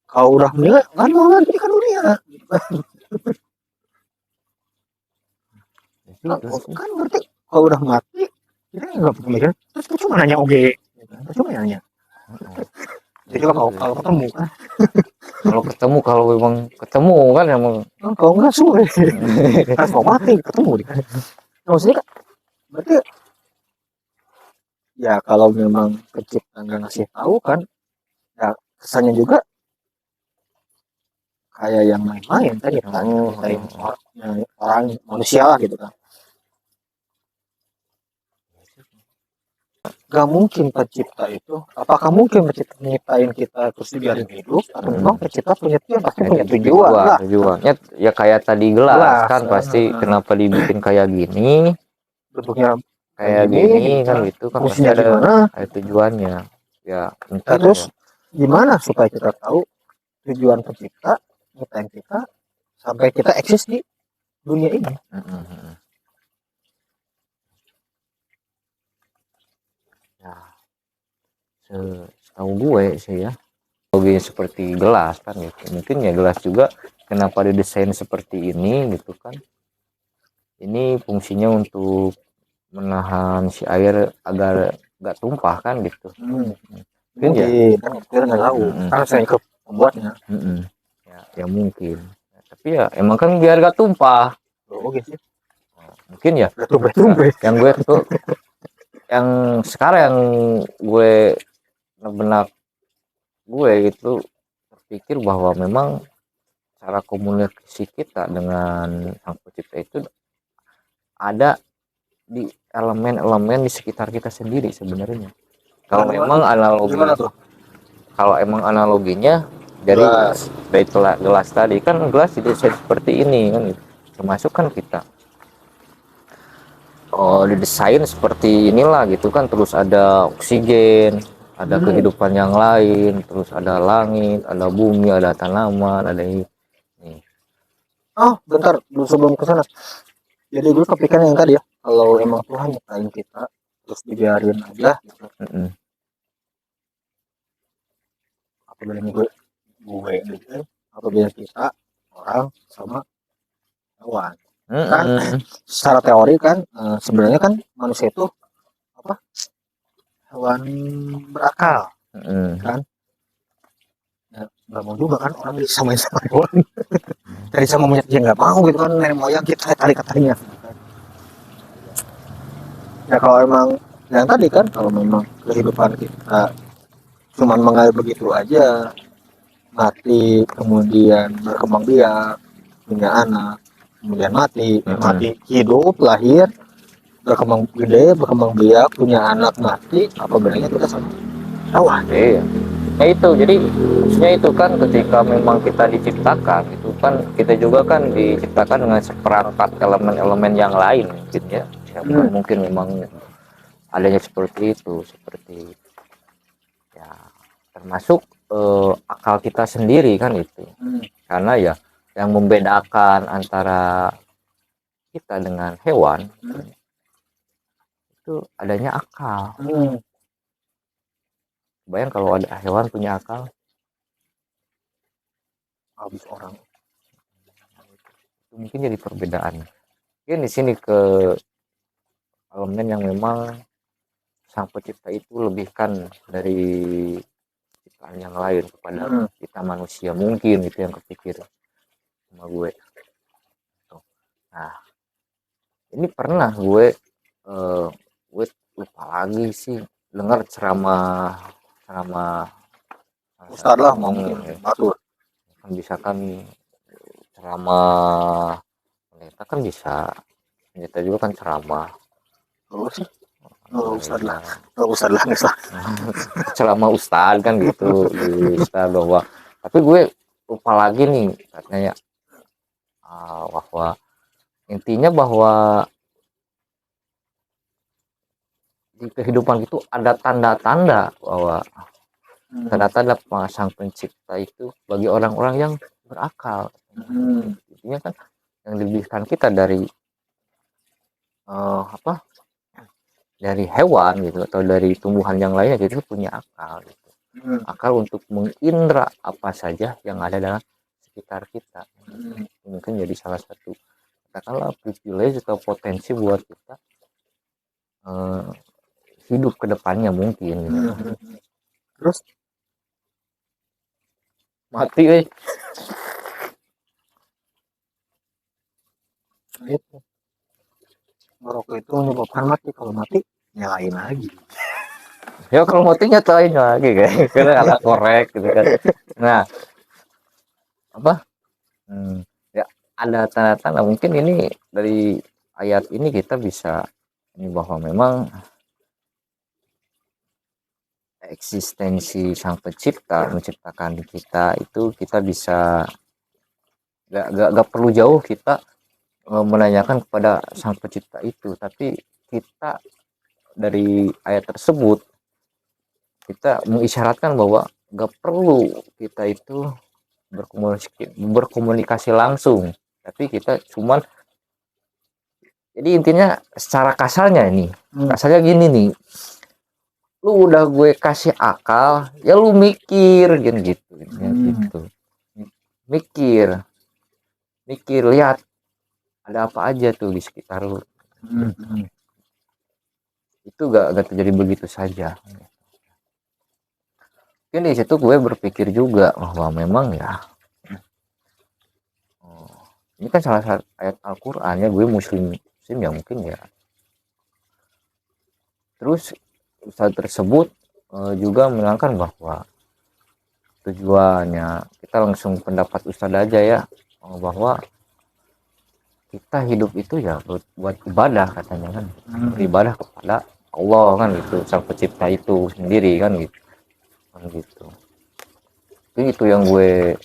kalau udah meninggal kan mau lagi kan dunia. Kan berarti kalau udah mati kita nggak perlu mikir. Terus cuma nanya oge. Cuma nanya. Jadi kalau ketemu kan. Kalau memang ketemu kan emang. Kalau enggak sulit. Harus mau mati ketemu kan. Maksudnya kan berarti ya kalau memang pencipta nggak ngasih tahu kan, ya kesannya juga kayak yang main-main kan ya, orang manusia lah gitu kan. Gak mungkin pencipta itu, apakah mungkin pencipta nyiptain kita terus dibiarin hidup, atau memang pencipta punya pasti punya tujuannya ya kayak tadi gelas kan pasti kenapa dibikin kayak gini, bentuknya kayak gini kan gitu kan pasti ada tujuannya ya. Terus gimana supaya kita tahu tujuan pencipta nyiptain kita sampai kita eksis di dunia ini? Setahu gue sih ya, loginya seperti gelas kan gitu. Mungkin ya gelas juga kenapa didesain seperti ini gitu kan, ini fungsinya untuk menahan si air agar gak tumpah kan gitu. Mungkin ya kita nggak tahu karena saya ke pembuatnya. Ya mungkin, tapi ya emang kan biar gak tumpah. Mungkin ya yang gue tuh yang sekarang yang gue benak gue itu berpikir bahwa memang cara komunikasi kita dengan sang pencipta itu ada di elemen-elemen di sekitar kita sendiri sebenarnya. Kalau memang analoginya dari gelas tadi kan, gelas didesain seperti ini kan, termasuk kan kita didesain seperti inilah gitu kan, terus ada oksigen, ada kehidupan yang lain, terus ada langit, ada bumi, ada tanaman, ada ini. Bentar sebelum ke sana. Jadi gue kepikiran yang tadi ya, kalau emang Tuhan nyiptain kita terus dibiarin aja gitu. Apa bedanya gue gitu? Apa bedanya kita orang sama hewan? Kan secara teori kan sebenarnya kan manusia itu apa? Hewan berakal, kan? Ya, nggak mau juga kan orang disamain sama hewan. Dari sama monyet dia nggak mau gitu kan, nenek moyang kita tadi katanya. Ya kalau emang yang tadi kan kalau memang kehidupan kita cuman mengalir begitu aja, mati kemudian berkembang biak, punya anak, kemudian mati, mati, hidup, lahir, berkembang gede, berkembang biak, punya anak, mati, apa bedanya kita sama hewan? Iya. Ya itu, jadi maksudnya itu kan ketika memang kita diciptakan, itu kan kita juga kan diciptakan dengan seperangkat elemen-elemen yang lain mungkin ya. Mungkin memang adanya seperti itu, seperti ya termasuk akal kita sendiri kan itu. Karena ya yang membedakan antara kita dengan hewan itu adanya akal. Bayang kalau ada hewan punya akal, Habis orang. itu mungkin jadi perbedaan. Mungkin di sini ke elemen yang memang sang pencipta itu lebihkan dari ciptaan yang lain kepada kita manusia, mungkin itu yang kepikir sama gue. Nah, ini pernah gue lupa lagi sih dengar ceramah Ustadz lah mungkin mungkin batur. Kan bisa kan ceramah pendeta kan bisa, pendeta juga kan ceramah. Ustadz lah, Ustadz lah, ceramah ustadz kan gitu, ustadz bahwa, tapi gue lupa lagi nih katanya bahwa intinya bahwa di kehidupan itu ada tanda-tanda bahwa tanda-tanda sang pencipta itu bagi orang-orang yang berakal. Intinya kan yang dilebihkan kita dari dari hewan gitu atau dari tumbuhan yang lainnya, gitu punya akal gitu. Akal untuk mengindra apa saja yang ada dalam sekitar kita. Mungkin jadi salah satu katakanlah privilege atau potensi buat kita hidup ke depannya mungkin gitu. Terus mati itu ngerokok itu menyebabkan mati, kalau mati nyalain lagi. Ya kalau mati nyatain lagi kayak karena ada korek gitu kan. Nah, apa? Ya ada tanda-tanda mungkin ini dari ayat ini kita bisa ini bahwa memang eksistensi sang pencipta menciptakan kita itu kita bisa gak perlu jauh kita menanyakan kepada sang pencipta itu, tapi kita dari ayat tersebut kita mengisyaratkan bahwa gak perlu kita itu berkomunikasi langsung, tapi kita cuman jadi intinya secara kasarnya ini kasarnya gini nih, lu udah gue kasih akal ya lu mikir gitu mikir lihat ada apa aja tuh di sekitar lu. Itu gak terjadi begitu saja. Mungkin di situ gue berpikir juga bahwa memang ya ini kan salah satu ayat Al-Quran ya, gue muslim ya mungkin ya. Terus ustadz tersebut juga menerangkan bahwa tujuannya kita langsung pendapat ustadz aja ya, bahwa kita hidup itu ya buat ibadah katanya kan, beribadah kepada Allah kan gitu, sang pencipta itu sendiri kan gitu. Itu yang gue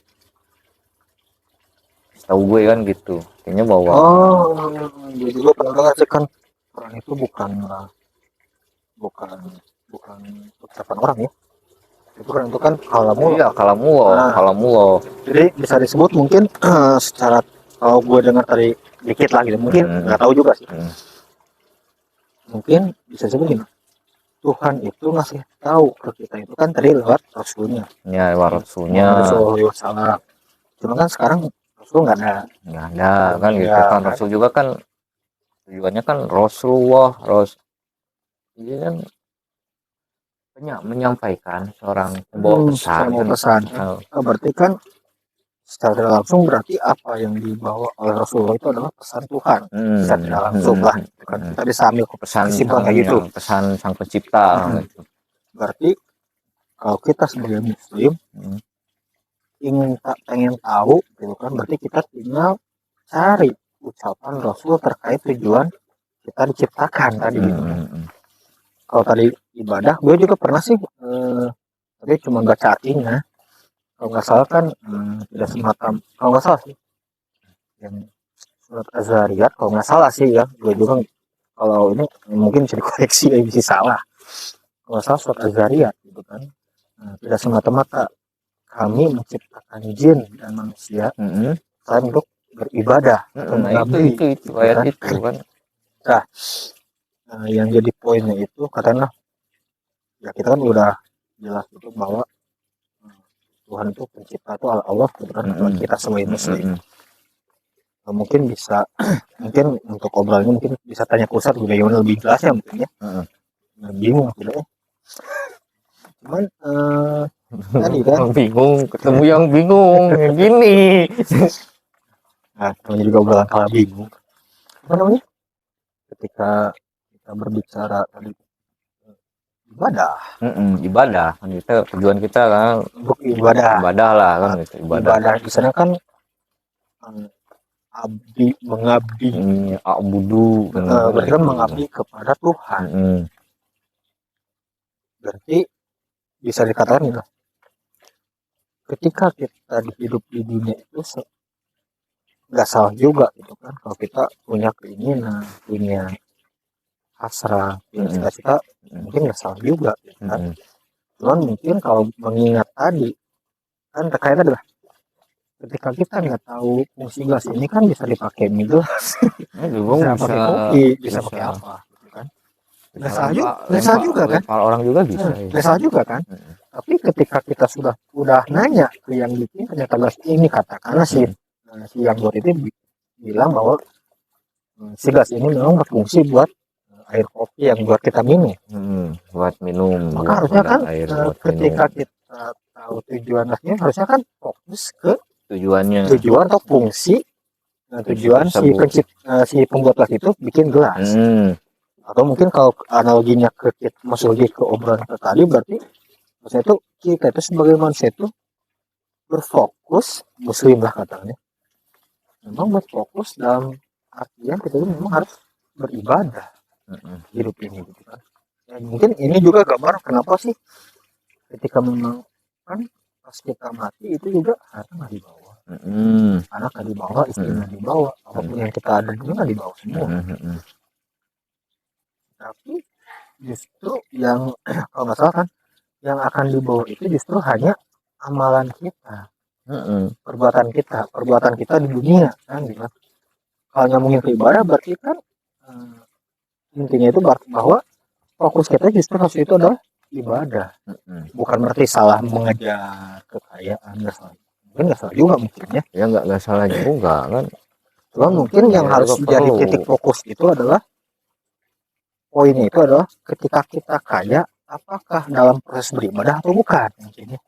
tahu gue kan gitu, kayaknya bahwa gue juga pernah dengar sih kan, Quran itu bukan ucapan orang ya, itu kan kalamu. Iya, kalamu. Jadi bisa disebut mungkin secara kalau gue dengar tadi dikit lah gitu, mungkin nggak tahu juga sih. Mungkin bisa disebut gini, Tuhan itu ngasih tahu ke kita itu kan tadi lewat Rasulnya. Ya, lewat Rasulnya. Salah. Cuma kan sekarang Rasul nggak ada kan gitu kan. Rasul juga kan tujuannya kan Rasulullah, ini kan banyak menyampaikan seorang pembawa pesan. Berarti kan secara tidak langsung berarti apa yang dibawa oleh Rasulullah itu adalah pesan Tuhan secara tidak langsung lah, kan kita bisa ambil pesan kesimpulan kayak gitu. pesan sang pencipta gitu. Berarti kalau kita sebagai muslim pengen tahu gitu kan, berarti kita tinggal cari ucapan Rasul terkait tujuan kita diciptakan tadi gitu kan. Kalau tadi ibadah, gue juga pernah sih tapi cuma baca artinya. Kalau nggak salah kan tidak semacam, kalau nggak salah sih yang surat Az-Zariyat, kalau nggak salah sih ya, gue juga kalau ini mungkin bisa dikoreksi ya, bisa salah. Kalau nggak salah surat Az-Zariyat gitu kan, tidak semata-mata kami menciptakan jin dan manusia selain untuk beribadah atau mengabdi itu ayat itu kan. Nah, yang jadi poinnya itu katanya ya kita kan udah jelas itu bahwa Tuhan itu pencipta itu Allah gitu kan, Tuhan kita sebagai muslim. Nah, mungkin bisa mungkin untuk obrolannya mungkin bisa tanya ke Ustadz bagaimana lebih jelasnya mungkin ya. Bingung tidak ya, cuman tadi kan bingung ketemu yang bingung yang gini. nah namanya juga obrolan kalah bingung, apa namanya, ketika kita berbicara tadi ibadah kan kita tujuan kita kan untuk ibadah lah kan gitu. Ibadah di sana kan mengabdi abudu berarti kan mengabdi kepada Tuhan. Berarti bisa dikatakan gitu, ketika kita hidup di dunia itu nggak salah juga gitu kan, kalau kita punya keinginan, punya hasrah, punya cita-cita, mungkin nggak salah juga gitu kan. Cuman mungkin kalau mengingat tadi kan terkait adalah ketika kita nggak tahu fungsi gelas ini kan bisa dipakai mie gelas, bisa pakai kopi, bisa pakai apa gitu kan. Nggak salah juga kan, orang juga bisa nggak salah juga kan. Tapi ketika kita udah nanya ke yang bikin, ternyata gelas ini katakanlah si yang buat itu bilang bahwa si gelas ini memang berfungsi buat air kopi yang buat kita minum, buat minum. Maka harusnya kan ketika kita tahu tujuan gelasnya, harusnya kan fokus ke tujuan atau fungsi tujuan si pembuat gelas itu bikin gelas. Atau mungkin kalau analoginya masuk lagi ke obrolan tadi, berarti maksudnya itu kita itu sebagai manusia itu berfokus, muslim lah katanya, memang berfokus dalam artian kita itu memang harus beribadah hidup ini gitu kan. Dan mungkin ini juga gambar kenapa sih ketika memang kan pas kita mati itu juga harta nggak dibawa, anak nggak dibawa, istri nggak dibawa, apapun yang kita ada juga nggak dibawa semua. Tapi justru yang kalau nggak salah kan yang akan dibawa itu justru hanya amalan kita, perbuatan kita di dunia kan gitu. Kalau nyambungin ke ibadah berarti kan intinya itu bahwa fokus kita justru harus itu adalah ibadah. Bukan berarti salah mengejar kekayaan, nggak salah. Mungkin nggak salah juga mungkin ya. Ya nggak salah juga kan. Cuma mungkin yang harus jadi titik fokus itu adalah poinnya itu adalah ketika kita kaya, apakah dalam proses beribadah atau bukan mungkin ya.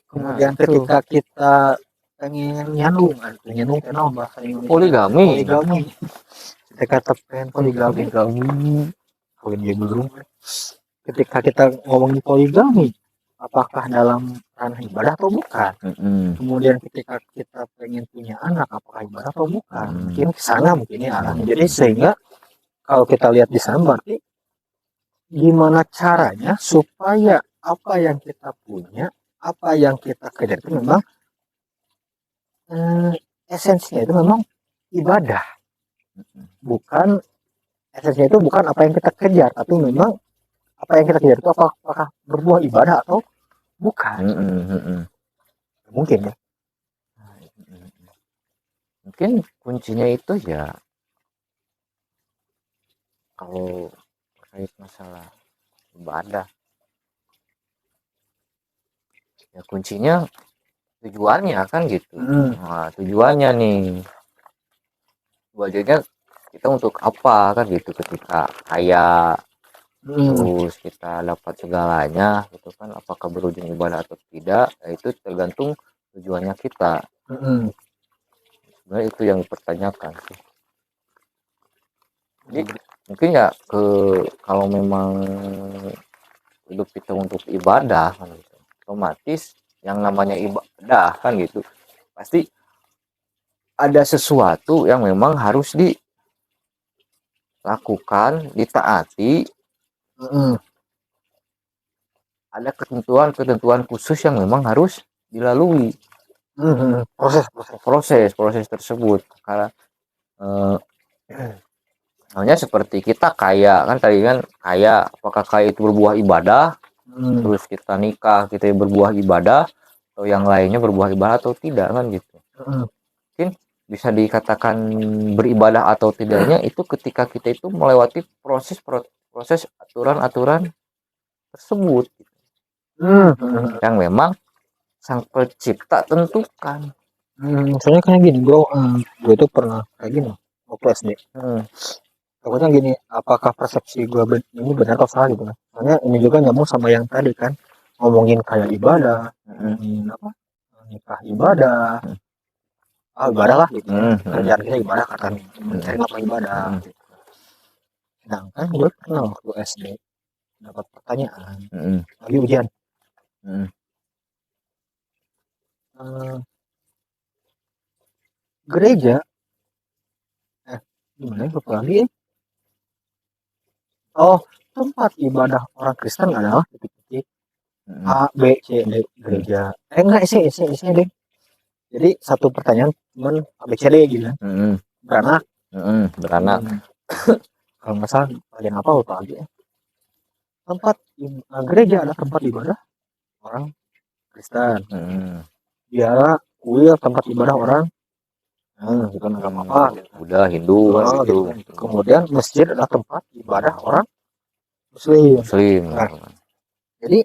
Kemudian ketika kita pengen nyandung kenal bahasa Indonesia poligami. Ketika pengen poligami belum. Ketika kita ngomongin poligami, apakah dalam ranah ibadah atau bukan? Kemudian ketika kita pengen punya anak, apakah ibadah atau bukan? Mungkin kesana mungkin ya arahnya. Jadi sehingga kalau kita lihat di sana berarti gimana caranya supaya apa yang kita punya, apa yang kita kejar itu memang esensinya itu memang ibadah. Bukan esensinya itu bukan apa yang kita kejar, tapi memang apa yang kita kejar itu apakah berbuah ibadah atau bukan. Mungkin ya. Mungkin kuncinya itu ya kalau terkait masalah ibadah ya kuncinya tujuannya kan gitu. Nah, tujuannya nih tujuannya kita untuk apa kan gitu, ketika kaya terus kita dapat segalanya gitu kan, apakah berujung ibadah atau tidak, ya itu tergantung tujuannya kita. Sebenarnya itu yang dipertanyakan sih. Jadi mungkin ya kalau memang hidup kita untuk ibadah kan gitu, otomatis yang namanya ibadah kan gitu pasti ada sesuatu yang memang harus dilakukan, ditaati. Ada ketentuan khusus yang memang harus dilalui. Proses tersebut karena hanya seperti kita kaya kan tadi kan kaya, apakah kaya itu berbuah ibadah, terus kita nikah kita berbuah ibadah, atau yang lainnya berbuah ibadah atau tidak kan gitu. Mungkin bisa dikatakan beribadah atau tidaknya itu ketika kita itu melewati proses aturan-aturan tersebut yang memang sang pencipta tentukan. Soalnya kayak gini bro, gue tuh pernah kayak gini waktu SD. Takutnya gini, apakah persepsi gue ini benar atau salah gitu kan? Soalnya ini juga nyambung sama yang tadi kan, ngomongin kayak ibadah, ngomongin apa, nikah ibadah, ibadah lah gitu. Kerjaan kita ibadah katanya, mencari apa ibadah. Gitu. Sedangkan gue pernah waktu SD dapat pertanyaan, lagi ujian. Gereja gimana ya lagi tempat ibadah orang Kristen adalah titik-titik A B C D gereja enggak isi deh. Jadi satu pertanyaan cuman A B C D gitu kan. Beranak kalau nggak salah bagian apa lupa lagi ya. Tempat gereja adalah tempat ibadah orang Kristen. Biara kuil tempat ibadah orang bukan agama apa gitu. Buddha, Hindu gitu. Kemudian masjid adalah tempat ibadah orang Muslim. Nah, jadi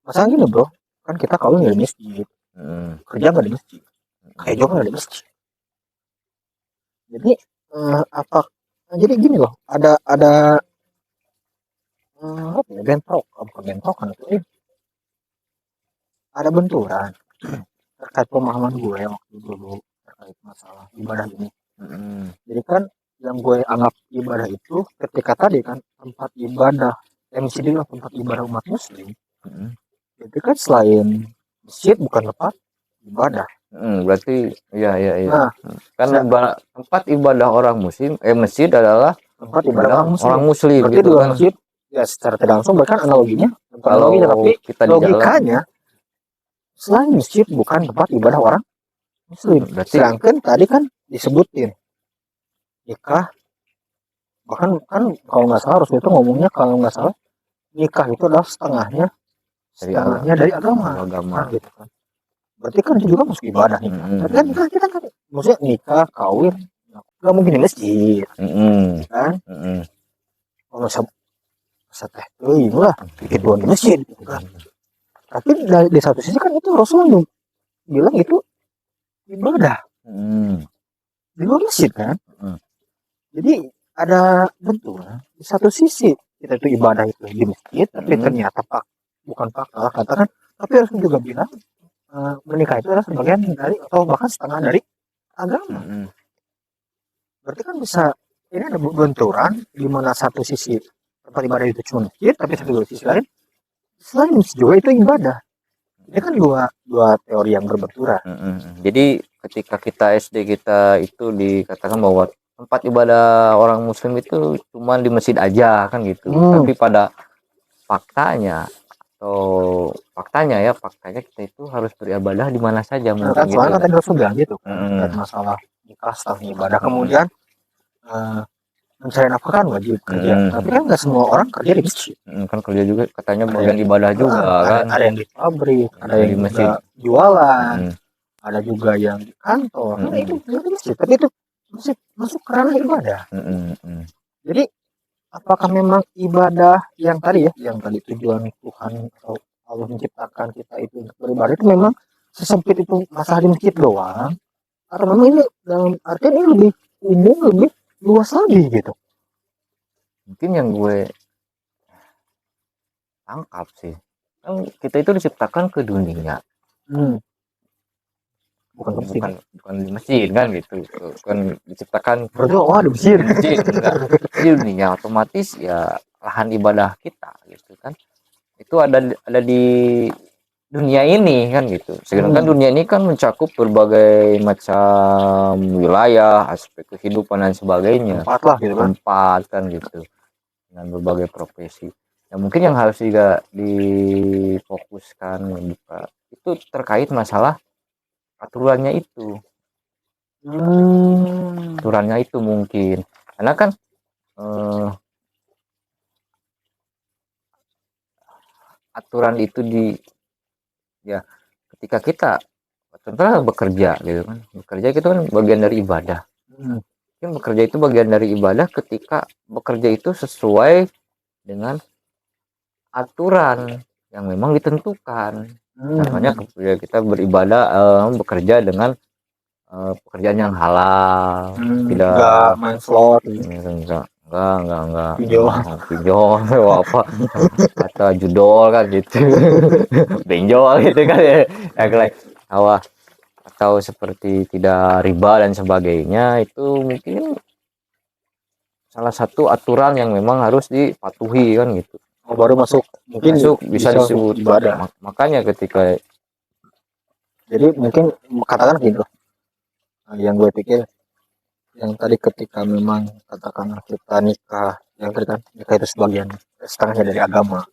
masalah gini bro, kan kita kawin nggak di masjid, kerja nggak di masjid, kayak juga nggak di masjid. Jadi jadi gini loh, ada bentrok, bukan bentrokan itu, ada benturan terkait pemahaman gue waktu dulu terkait masalah ibadah ini. Jadi kan yang gue anggap ibadah itu ketika tadi kan tempat ibadah masjid lah tempat ibadah umat Muslim. Jadi kan selain masjid bukan tempat ibadah. Berarti iya. Nah, karena tempat ibadah orang Muslim, masjid adalah tempat ibadah orang Muslim berarti gitu kan. Masjid ya secara tidak langsung bahkan analoginya tapi kita logikanya selain masjid bukan tempat ibadah orang Muslim. Sedangkan tadi kan disebutin nikah, bahkan kan kalau nggak salah harus itu ngomongnya kalau nggak salah nikah itu adalah setengahnya dari agama. Nah, gitu kan. Berarti kan itu juga masuk ibadah nikah. Tapi kan kita kan maksudnya nikah kawin nggak mungkin di masjid kan. Kalau seteh tuh lah bikin doa di masjid gitu kan. Tapi di satu sisi kan itu Rasulullah bilang itu ibadah di luar masjid kan. Jadi ada benturan di satu sisi kita itu ibadah itu di masjid, tapi ternyata bukan pakal katakan, tapi harus juga bilang menikah itu adalah sebagian dari atau bahkan setengah dari agama. Berarti kan bisa ini ada benturan di mana satu sisi tempat ibadah itu cuma masjid, tapi satu sisi lain selain masjid juga itu ibadah. Ini kan dua teori yang berbenturan. Jadi ketika kita SD kita itu dikatakan bahwa tempat ibadah orang Muslim itu cuma di masjid aja kan gitu. Tapi pada faktanya kita itu harus beribadah di mana saja mungkin kan, soalnya kan tadi Rasul bilang gitu kan masalah nikah setengah ibadah. Kemudian mencari nafkah kan wajib kerja, tapi kan nggak semua orang kerja di masjid. Kan kerja juga katanya bagian ibadah juga kan. Ada yang di pabrik, ada yang di masjid jualan, ada juga yang di kantor. Nah, itu di masjid, tapi itu masuk ke ranah ibadah. Jadi apakah memang ibadah yang tadi tujuan Tuhan atau Allah menciptakan kita itu untuk beribadah itu memang sesempit itu masalah di masjid doang, atau memang ini dalam artian ini lebih umum, lebih luas lagi gitu? Mungkin yang gue tangkap sih kan kita itu diciptakan ke dunia bukan ke mesin. bukan di mesin kan gitu, bukan diciptakan Berarti wah ada mesin. mesin enggak. Jadi dunia otomatis ya lahan ibadah kita gitu kan. Itu ada di dunia ini kan gitu. Sedangkan dunia ini kan mencakup berbagai macam wilayah, aspek kehidupan dan sebagainya. Tempat lah gitu kan. Tempat kan gitu. Dengan berbagai profesi. Ya mungkin yang harus juga difokuskan buka itu terkait masalah aturannya itu. Aturannya itu mungkin. Karena kan aturan itu ya ketika kita contohnya bekerja gitu kan, bekerja itu kan bagian dari ibadah. Mungkin bekerja itu bagian dari ibadah ketika bekerja itu sesuai dengan aturan yang memang ditentukan. Contohnya kita beribadah bekerja dengan pekerjaan yang halal, tidak Enggak main slot gitu. enggak Pinjol pinjol apa atau judol kan gitu benjol gitu kan ya atau seperti tidak riba dan sebagainya. Itu mungkin salah satu aturan yang memang harus dipatuhi kan gitu. baru masuk mungkin bisa disebut ibadah. Makanya ketika jadi mungkin katakan gitu yang gue pikir yang tadi ketika memang katakanlah kita nikah, yang tadi kan nikah itu sebagian setengahnya dari agama.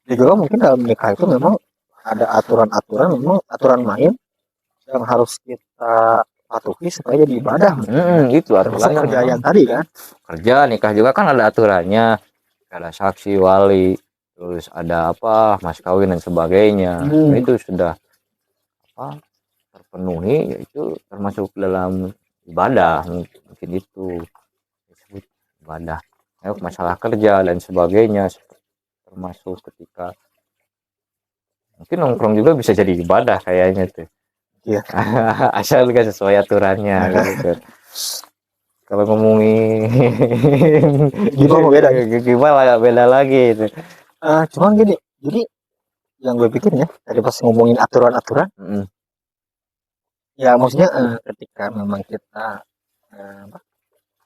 Jadi juga mungkin dalam nikah itu memang ada aturan-aturan, memang aturan main yang harus kita patuhi supaya jadi ibadah. Itu aturannya kerja yang tadi kan. Kerja nikah juga kan ada aturannya, ada saksi wali, terus ada apa mas kawin dan sebagainya. Nah, itu sudah terpenuhi, yaitu termasuk dalam ibadah. Mungkin itu disebut ibadah. Masalah kerja dan sebagainya termasuk ketika mungkin nongkrong juga bisa jadi ibadah kayaknya tuh. Iya. Asal gak sesuai aturannya gitu. Kalau ngomongin gimana beda lagi itu. Cuman gini, jadi yang gue pikir ya tadi pas ngomongin aturan-aturan, ya maksudnya ketika memang kita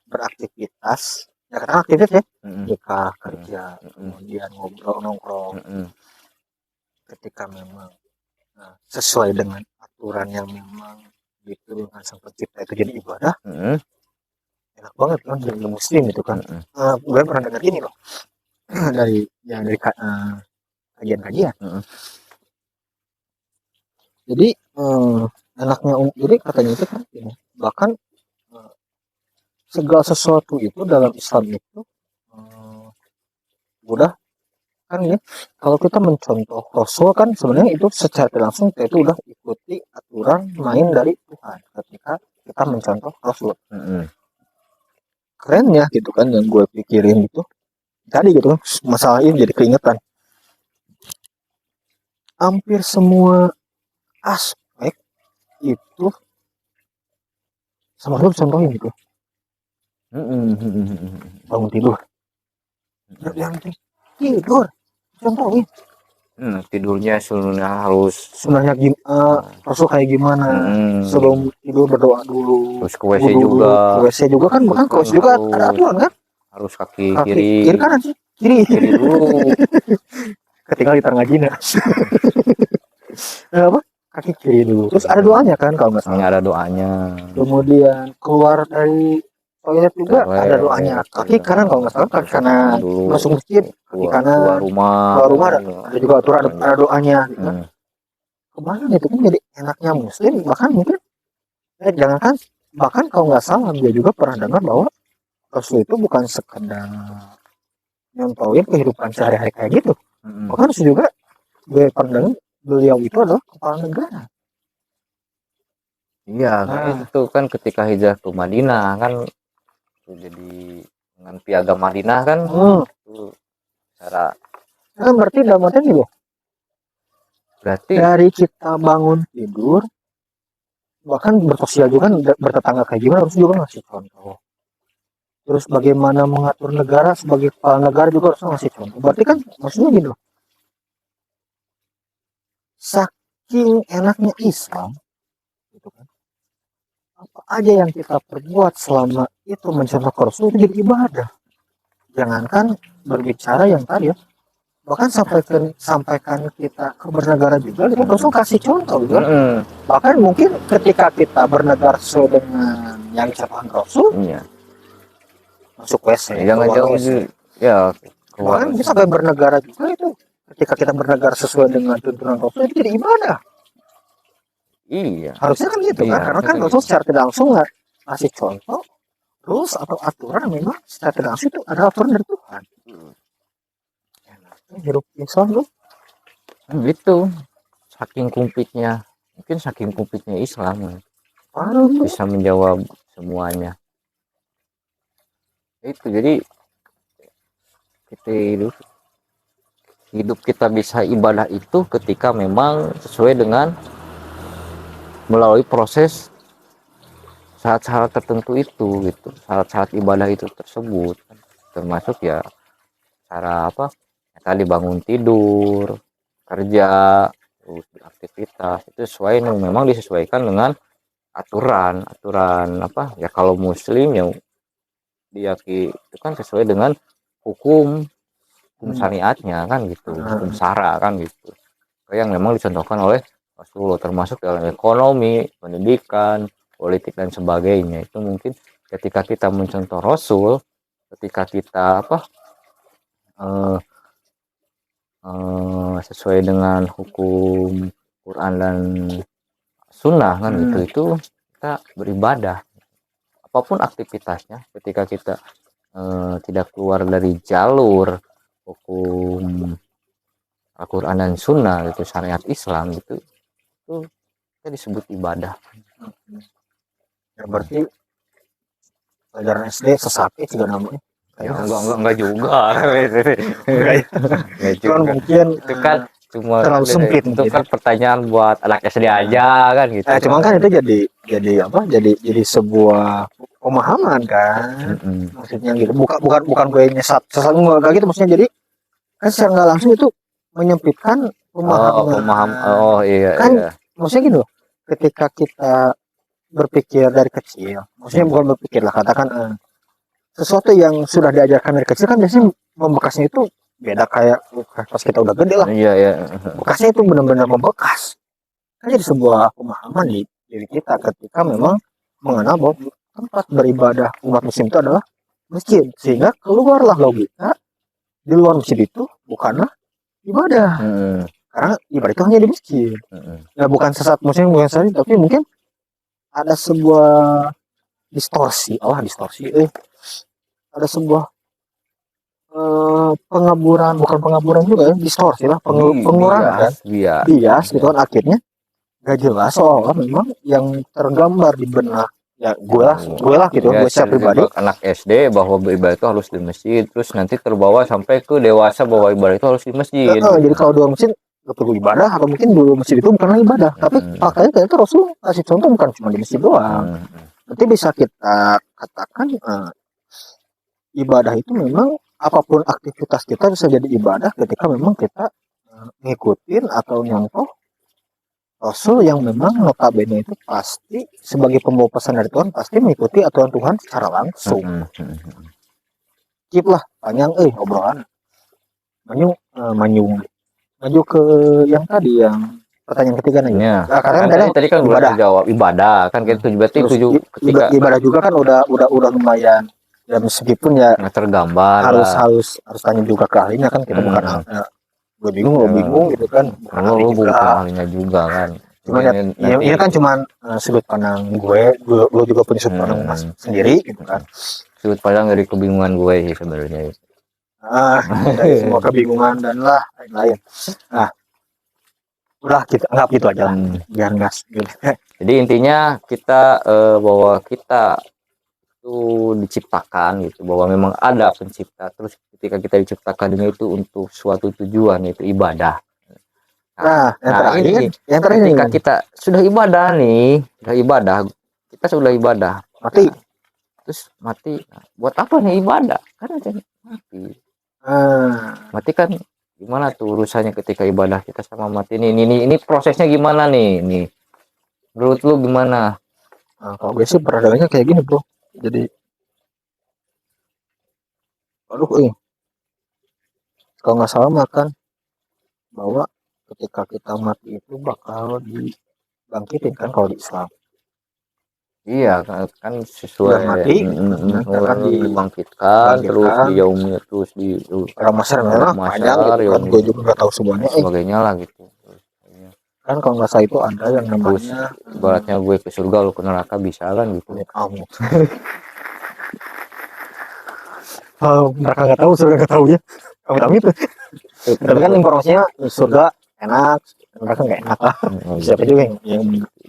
beraktivitas, ya katakan aktivitas ya, nikah, kerja, kemudian ngobrol nongkrong, ketika memang sesuai dengan aturan yang memang diturunkan sang pencipta itu jadi ibadah, enak banget kan jadi muslim itu kan. Gue pernah dengar gini loh dari kajian-kajian. Jadi enaknya jadi katanya itu kan bahkan segala sesuatu itu dalam Islam itu udah kan ya, kalau kita mencontoh Rasul kan sebenarnya itu secara langsung kita itu udah ikuti aturan main dari Tuhan ketika kita mencontoh Rasul. Kerennya gitu kan yang gue pikirin itu tadi gitu kan, masalah ini jadi keingetan hampir semua aspek itu sama Rasul contohin gitu. Bangun tidur yang tidur contohin. Tidurnya sebenarnya harus Rasul kayak gimana sebelum tidur berdoa dulu, terus ke WC juga. Ke WC juga kan, bahkan ke WC juga ada aturan kan, harus kaki kiri kanan sih, kiri dulu ketika kita ngaji apa kaki kiri dulu, terus ada doanya kan kalau nggak salah. Ada doanya. Kemudian keluar dari toilet juga ada doanya, kaki kanan kalau nggak salah, kaki kanan dulu. Masuk masjid kaki kanan, keluar rumah ada juga aturan, ada doanya gitu kan. Kebayang itu kan jadi enaknya muslim. Bahkan mungkin jangankan, bahkan kalau nggak salah dia juga pernah dengar bahwa Rasul itu bukan sekedar nyontohin kehidupan sehari-hari kayak gitu. Bahkan Rasul juga gue pernah dengar beliau itu adalah kepala negara. Iya, itu kan ketika hijrah ke Madinah kan jadi dengan piagam Madinah kan itu cara kan berarti dalam artian gitu. Berarti dari kita bangun tidur bahkan bersosial juga kan, bertetangga kayak gimana harus juga ngasih contoh. Terus bagaimana mengatur negara sebagai kepala negara juga harus ngasih contoh. Berarti kan maksudnya gitu. Saking enaknya Islam gitu kan. aja yang kita perbuat selama itu mencontoh Rasul itu jadi ibadah. Jangankan berbicara yang tadi ya, bahkan sampaikan kita ke bernegara juga, kita Rasul kasih contoh gitu kan. Bahkan mungkin ketika kita bernegara sesuai dengan yang dicapai Rasul, Iya. masuk WC, Jangan keluar jauh WC. ya. Bahkan bisa sampai bernegara juga itu. Ketika kita bernegara sesuai dengan tuntunan Rasul itu jadi ibadah. Iya. Harusnya kan gitu Iya, kan, karena kan Rasul secara tidak langsung ngasih contoh rules atau aturan yang memang secara tidak langsung itu adalah aturan dari Tuhan. Hidup Islam tuh Gitu. Saking kumpitnya, mungkin saking kumpitnya Islam bisa menjawab semuanya. Itu jadi kita hidup kita bisa ibadah itu ketika memang sesuai dengan melalui proses syarat-syarat tertentu itu gitu, syarat-syarat ibadah itu tersebut, termasuk ya cara apa ya, tadi bangun tidur, kerja, terus beraktivitas itu sesuai memang disesuaikan dengan aturan apa ya, kalau muslim yang dia itu kan sesuai dengan hukum syariatnya kan gitu, hukum syara kan gitu, yang memang dicontohkan oleh Rasulullah, termasuk dalam ekonomi, pendidikan, politik dan sebagainya. Itu mungkin ketika kita mencontoh Rasul, ketika kita sesuai dengan hukum Quran dan Sunnah kan gitu, itu kita beribadah apapun aktivitasnya, ketika kita tidak keluar dari jalur hukum Al-Quran dan Sunnah itu syariat Islam itu kita disebut ibadah. Ya berarti pelajaran SD sesat juga namanya. Ya, enggak juga. Enggak juga. Mungkin itu kan cuma terlalu sempit itu kan pertanyaan buat anak SD aja kan gitu. Cuman kan itu jadi apa? Jadi sebuah pemahaman kan. Maksudnya gitu. Bukan gue nyesat enggak gitu, maksudnya jadi kan secara nggak langsung itu menyempitkan pemahaman. Iya kan iya. Maksudnya gitu, ketika kita berpikir dari kecil, maksudnya bukan berpikir lah, katakan sesuatu yang sudah diajarkan dari kecil kan biasanya membekasnya itu beda kayak pas kita udah gede lah. Iya. Bekasnya itu benar-benar membekas. Kan jadi sebuah pemahaman di diri kita ketika memang mengenal bahwa tempat beribadah umat muslim itu adalah masjid, sehingga keluarlah logika di luar masjid itu bukanlah ibadah. Karena ibadah itu hanya di masjid. Nah, bukan sesat, muslim bukan sesat, tapi mungkin ada sebuah distorsi, ada sebuah bukan pengaburan juga ya, distorsi lah, pengurangan kan, bias gitu kan, akhirnya gak jelas soalnya memang yang tergambar di benak ya gue lah gitu, gue secara pribadi anak SD bahwa beribadah itu harus di masjid, terus nanti terbawa sampai ke dewasa bahwa ibadah itu harus di masjid. Jadi kalau dua masjid gak perlu ibadah, atau mungkin dulu masjid itu bukanlah ibadah, tapi faktanya ternyata Rasul kasih contoh bukan cuma di masjid doang. Berarti bisa kita katakan ibadah itu memang apapun aktivitas kita bisa jadi ibadah ketika memang kita ngikutin atau nyontoh Rasul yang memang notabene itu pasti sebagai pembawa pesan dari Tuhan pasti mengikuti aturan Tuhan secara langsung. Skip lah panjang obrolan. Maju ke yang tadi, yang pertanyaan ketiga nih. Ya. Nah, tadi kan udah jawab ibadah kan, gitu berarti ketika ibadah juga kan udah lumayan. Dan meskipun ya tergambar harus tanya juga ke ahlinya kan, kita bukan gue bingung gitu kan, bukan ahlinya juga kan. Cuman ini kan cuman sudut pandang gue juga punya sudut pandang sendiri gitu kan. Sudut pandang dari kebingungan gue sih sebenarnya. Dari semua kebingungan dan lain-lain. Nah, udah kita anggap gitu aja lah, biar gas gitu. Jadi intinya kita bahwa kita itu diciptakan gitu, bahwa memang ada pencipta, terus ketika kita diciptakan itu untuk suatu tujuan, itu ibadah. Yang terakhir ketika kita sudah ibadah kita sudah ibadah terus mati, buat apa nih ibadah, kan mati kan gimana tuh urusannya ketika ibadah kita sama mati ini prosesnya gimana nih menurut lu gimana? Nah, kalau gue sih peradangannya kayak gini bro, jadi aduh kalau nggak salah makan bahwa ketika kita mati itu bakal dibangkitin kan kalau di Islam. Iya kan sesuai Sudah mati, kita kan dibangkitkan terus dibangkitkan di yaumnya terus di pada masar merah panjang gitu kan, gue juga nggak tahu semuanya. sebagainya lah gitu. Kan kalau nggak salah itu ada yang Terus namanya ibaratnya gue ke surga lu ke neraka bisa kan gitu. kamu. Mereka nggak tahu, surga nggak tahu ya. Kamu itu. Tapi kan informasinya surga enak, neraka nggak enak lah. Siapa juga yang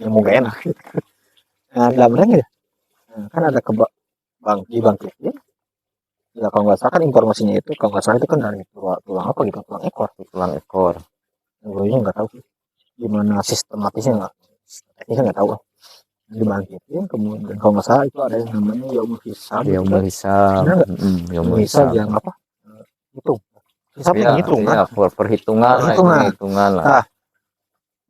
mau nggak enak. Nah, dalam ya. Nah, kan ada dibangkitin. Ya kalau nggak salah kan informasinya itu, kalau nggak salah itu kan dari tulang apa gitu, tulang ekor. Tulang ekor. Gue nggak tahu sih gimana sistematisnya, nggak teknisnya nggak tahu. Dibangkitin kemudian kalau nggak salah itu ada yang namanya yaumul hisab. Yaumul hisab. Yaumul hisab yang apa? Hitung. Hisabnya hitung kan? Perhitungan lah. Nah,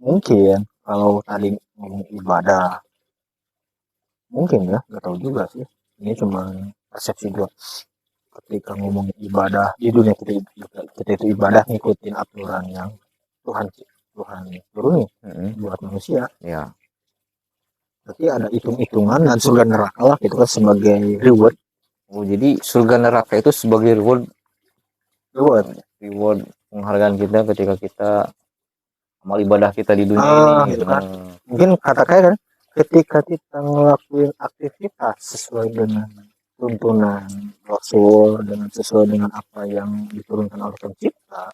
mungkin kalau tadi ngomong ibadah, mungkin ya, nggak tahu juga sih. Ini cuma persepsi gue. Ketika ngomong ibadah di dunia kita itu ibadah ngikutin aturan yang Tuhan turunin buat manusia. Ya. Berarti ada hitung-hitungan dan surga neraka lah itu kan sebagai reward. Oh, jadi surga neraka itu sebagai reward penghargaan kita ketika kita amal ibadah kita di dunia ini gitu kan. Mungkin katakan kan ketika kita ngelakuin aktivitas sesuai dengan tuntunan Rasul, dengan sesuai dengan apa yang diturunkan oleh pencipta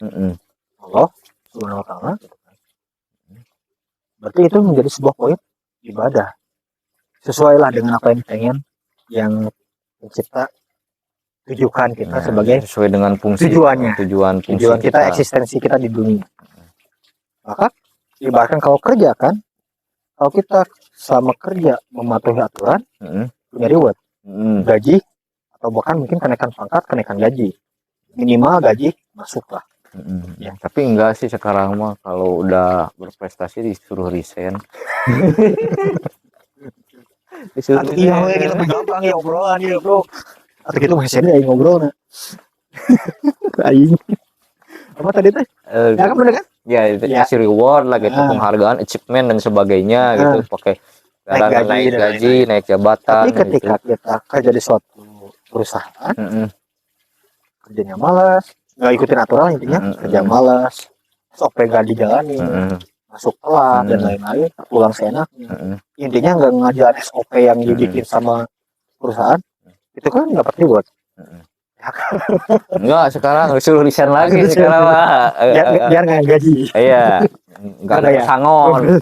Allah Subhanahu wa taala gitu kan. Berarti itu menjadi sebuah poin ibadah. Sesuailah dengan apa yang pengen yang pencipta tujukan kita sebagai sesuai dengan fungsi tujuan kita eksistensi kita di dunia. Maka ibaratkan kalau kerja kan, kalau kita sama kerja mematuhi aturan punya reward, gaji atau bahkan mungkin kenaikan pangkat, kenaikan gaji, minimal gaji masuk lah. Ya. Tapi enggak sih sekarang mah kalau udah berprestasi disuruh resign. Atau iya kita gampang ya obrolan ya bro. Atau kita masih ada yang ngobrol nah. Aing. Apa tadi teh? Ya kan bener kan? Ya itu kasih reward lah gitu, penghargaan, achievement dan sebagainya gitu, pakai naik gaji, naik jabatan. Tapi ketika kita kerja di suatu perusahaan, kerjanya malas, nggak ikutin aturan intinya, kerja malas, SOP gak dijalani, masuk telat dan lain-lain, pulang seenaknya. Intinya nggak ngajar SOP yang dibikin sama perusahaan, itu kan nggak dapat reward. Enggak, sekarang suruh resign lagi sekarang mah. Biar nggak gaji. Iya. Enggak ada sangon.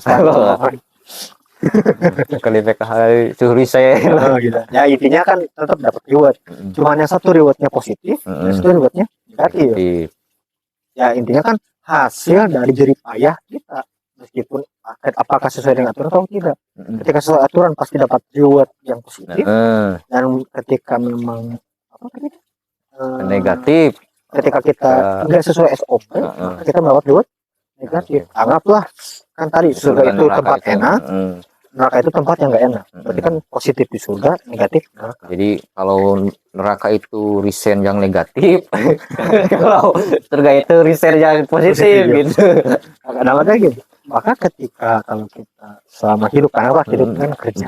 Kali PKH suruh resign. Gitu. Ya intinya kan tetap dapat reward. Cuman yang satu rewardnya positif, yang satu rewardnya negatif. Ya intinya kan hasil dari jerih payah kita, meskipun apakah sesuai dengan aturan atau tidak. Ketika sesuai aturan pasti dapat reward yang positif. Dan ketika memang apa tadi? Negatif. Ketika kita nggak sesuai SOP, kita mendapat reward negatif. Anggaplah kan tadi surga itu tempat enak, neraka itu tempat yang nggak enak. Berarti kan positif di surga, negatif neraka. Jadi kalau neraka itu resign yang negatif, kalau surga itu resign yang positif gitu. Ada apa gitu? Maka ketika kalau kita selama hidup kan apa hidup kan kerja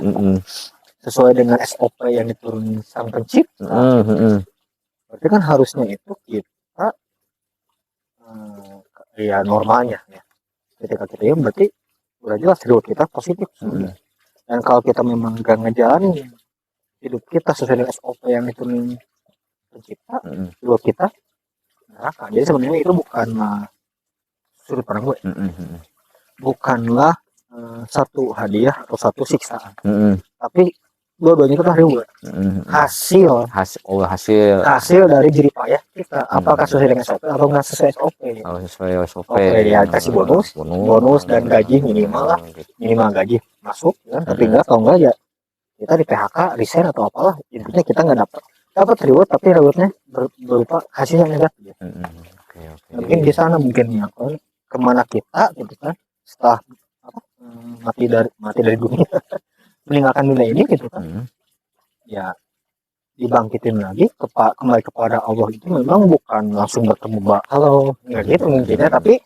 sesuai dengan SOP yang diturunkan sang pencipta, berarti kan harusnya itu kita ya normalnya ya. Ketika kita ya berarti udah jelas hidup kita positif. Dan kalau kita memang gak ngejalanin hidup kita sesuai dengan SOP yang diturunkan pencipta, hidup kita neraka. Jadi sebenarnya itu bukanlah sudut pandang gue, bukanlah satu hadiah atau satu siksaan, tapi dua-duanya itu reward, hasil dari jerih payah kita. Apakah sesuai dengan SOP atau nggak sesuai SOP? Kalau sesuai SOP ya kasih bonus dan gaji minimal lah, minimal gaji masuk kan. Tapi enggak, kalau enggak ya kita di PHK, resign atau apalah, intinya kita nggak dapat reward, tapi rewardnya berupa hasil yang negatif. Mungkin di sana mungkin ya kemana kita gitu kan setelah mati dari dunia. meninggalkan dunia ini gitu kan, Hmm. ya dibangkitin lagi kembali kepada Allah itu memang bukan langsung bertemu halo nggak gitu mungkinnya, tapi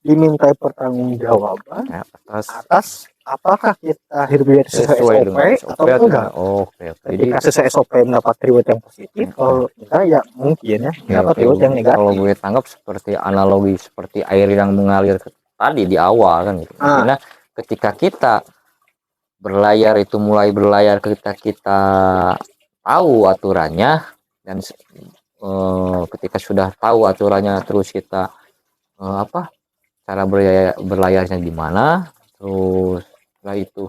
dimintai pertanggungjawaban Ya, atas atas apakah kita hidup sesuai sesuai SOP dengan SOP atau atau enggak. oke. Jadi Ketika sesuai SOP mendapat reward yang positif, kalau enggak ya mungkin ya mendapat reward yang kalau negatif. gue tanggap seperti analogi seperti air yang mengalir tadi di awal kan gitu. Karena ketika kita berlayar itu mulai berlayar ketika kita tahu aturannya, dan ketika sudah tahu aturannya terus kita cara berlayarnya gimana, terus setelah itu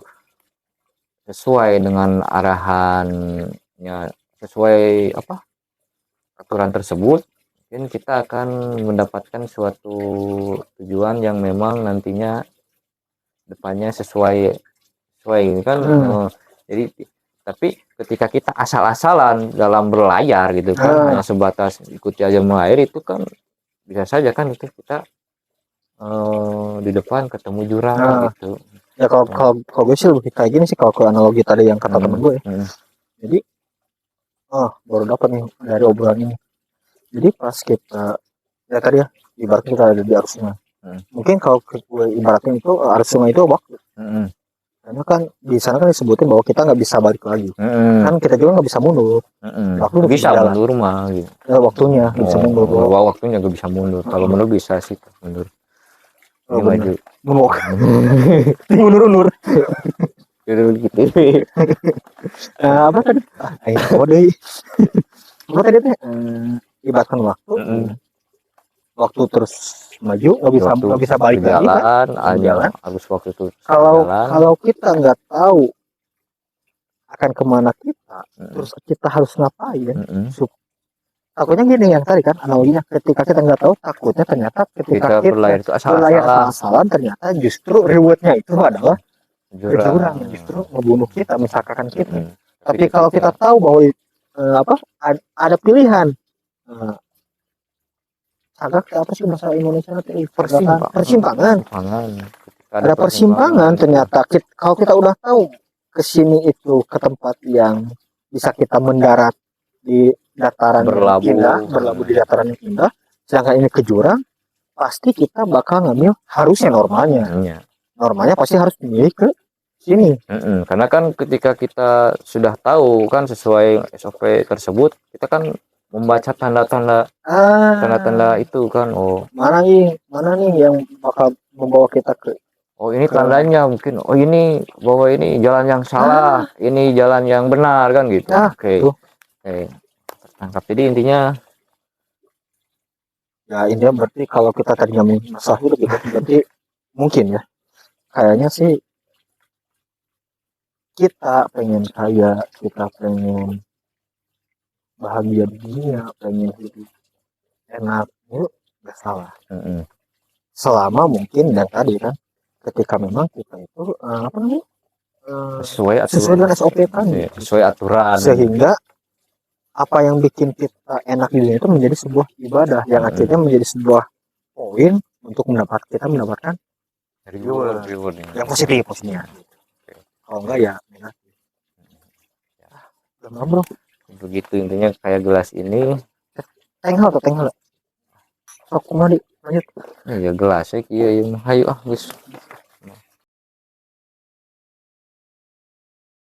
sesuai dengan arahannya, sesuai aturan tersebut, mungkin kita akan mendapatkan suatu tujuan yang memang nantinya depannya sesuai kan. Jadi tapi ketika kita asal-asalan dalam berlayar gitu kan, hanya sebatas ikuti aja mengalir, itu kan bisa saja kan itu kita di depan ketemu jurang gitu. Ya kalau gue sih lebih kayak gini sih, kalau analogi tadi yang kata temen gue. Jadi baru dapat nih dari obrolan ini. Jadi pas kita ya tadi ya ibaratnya kita ada di arus sungai. Mungkin kalau gue ibaratin itu arus sungai itu waktu. Karena kan di sana kan disebutin bahwa kita nggak bisa balik lagi. Kan kita juga nggak bisa mundur. Waktu bisa mundur mah gitu. Ya, waktunya bisa mundur. Waktunya nggak bisa mundur. Kalau mundur bisa sih mundur. Oh, maju. Mundur. Gitu. Apa tadi? Apa deh? Apa tadi teh? Ibaratkan waktu. Waktu terus maju, nggak bisa balik lagi kan? Jalan. Harus waktu itu. Kalau kita nggak tahu akan kemana kita, terus kita harus ngapain? Takutnya gini yang tadi kan analoginya, ketika kita nggak tahu, takutnya ternyata ketika kita berlayar itu asal-asalan, ternyata justru rewardnya itu adalah jurang yang justru membunuh kita, misalkan kita. Tapi kalau kita tahu bahwa ada pilihan, agak apa sih bahasa Indonesia nanti persimpangan. Ada persimpangan, ternyata kalau kita udah tahu kesini itu ke tempat yang bisa kita mendarat di dataran yang indah, berlabuh di dataran yang indah, sedangkan ini ke jurang, pasti kita bakal ngambil harusnya normalnya pasti harus memilih ke sini. Karena kan ketika kita sudah tahu kan sesuai SOP tersebut, kita kan membaca tanda-tanda itu kan, mana nih yang bakal membawa kita ke ini tandanya mungkin, ini bahwa ini jalan yang salah, ini jalan yang benar kan gitu. Oke. Tangkap. Jadi intinya berarti kalau kita tadinya masalah hidup itu berarti mungkin ya kayaknya sih kita pengen kaya, kita pengen bahagia di dunia, pengen hidup enak, itu nggak salah. Selama mungkin dan tadi kan ketika memang kita itu sesuai dengan SOP tadi, sesuai aturan, sehingga apa yang bikin kita enak di dunia itu menjadi sebuah ibadah yang akhirnya menjadi sebuah poin untuk mendapatkan reward yang positif maksudnya. Kalau enggak ya negatif. Bro. Begitu intinya kayak gelas ini. Tenghal. Sok kemari lanjut. Ya gelasnya kieu hayu geus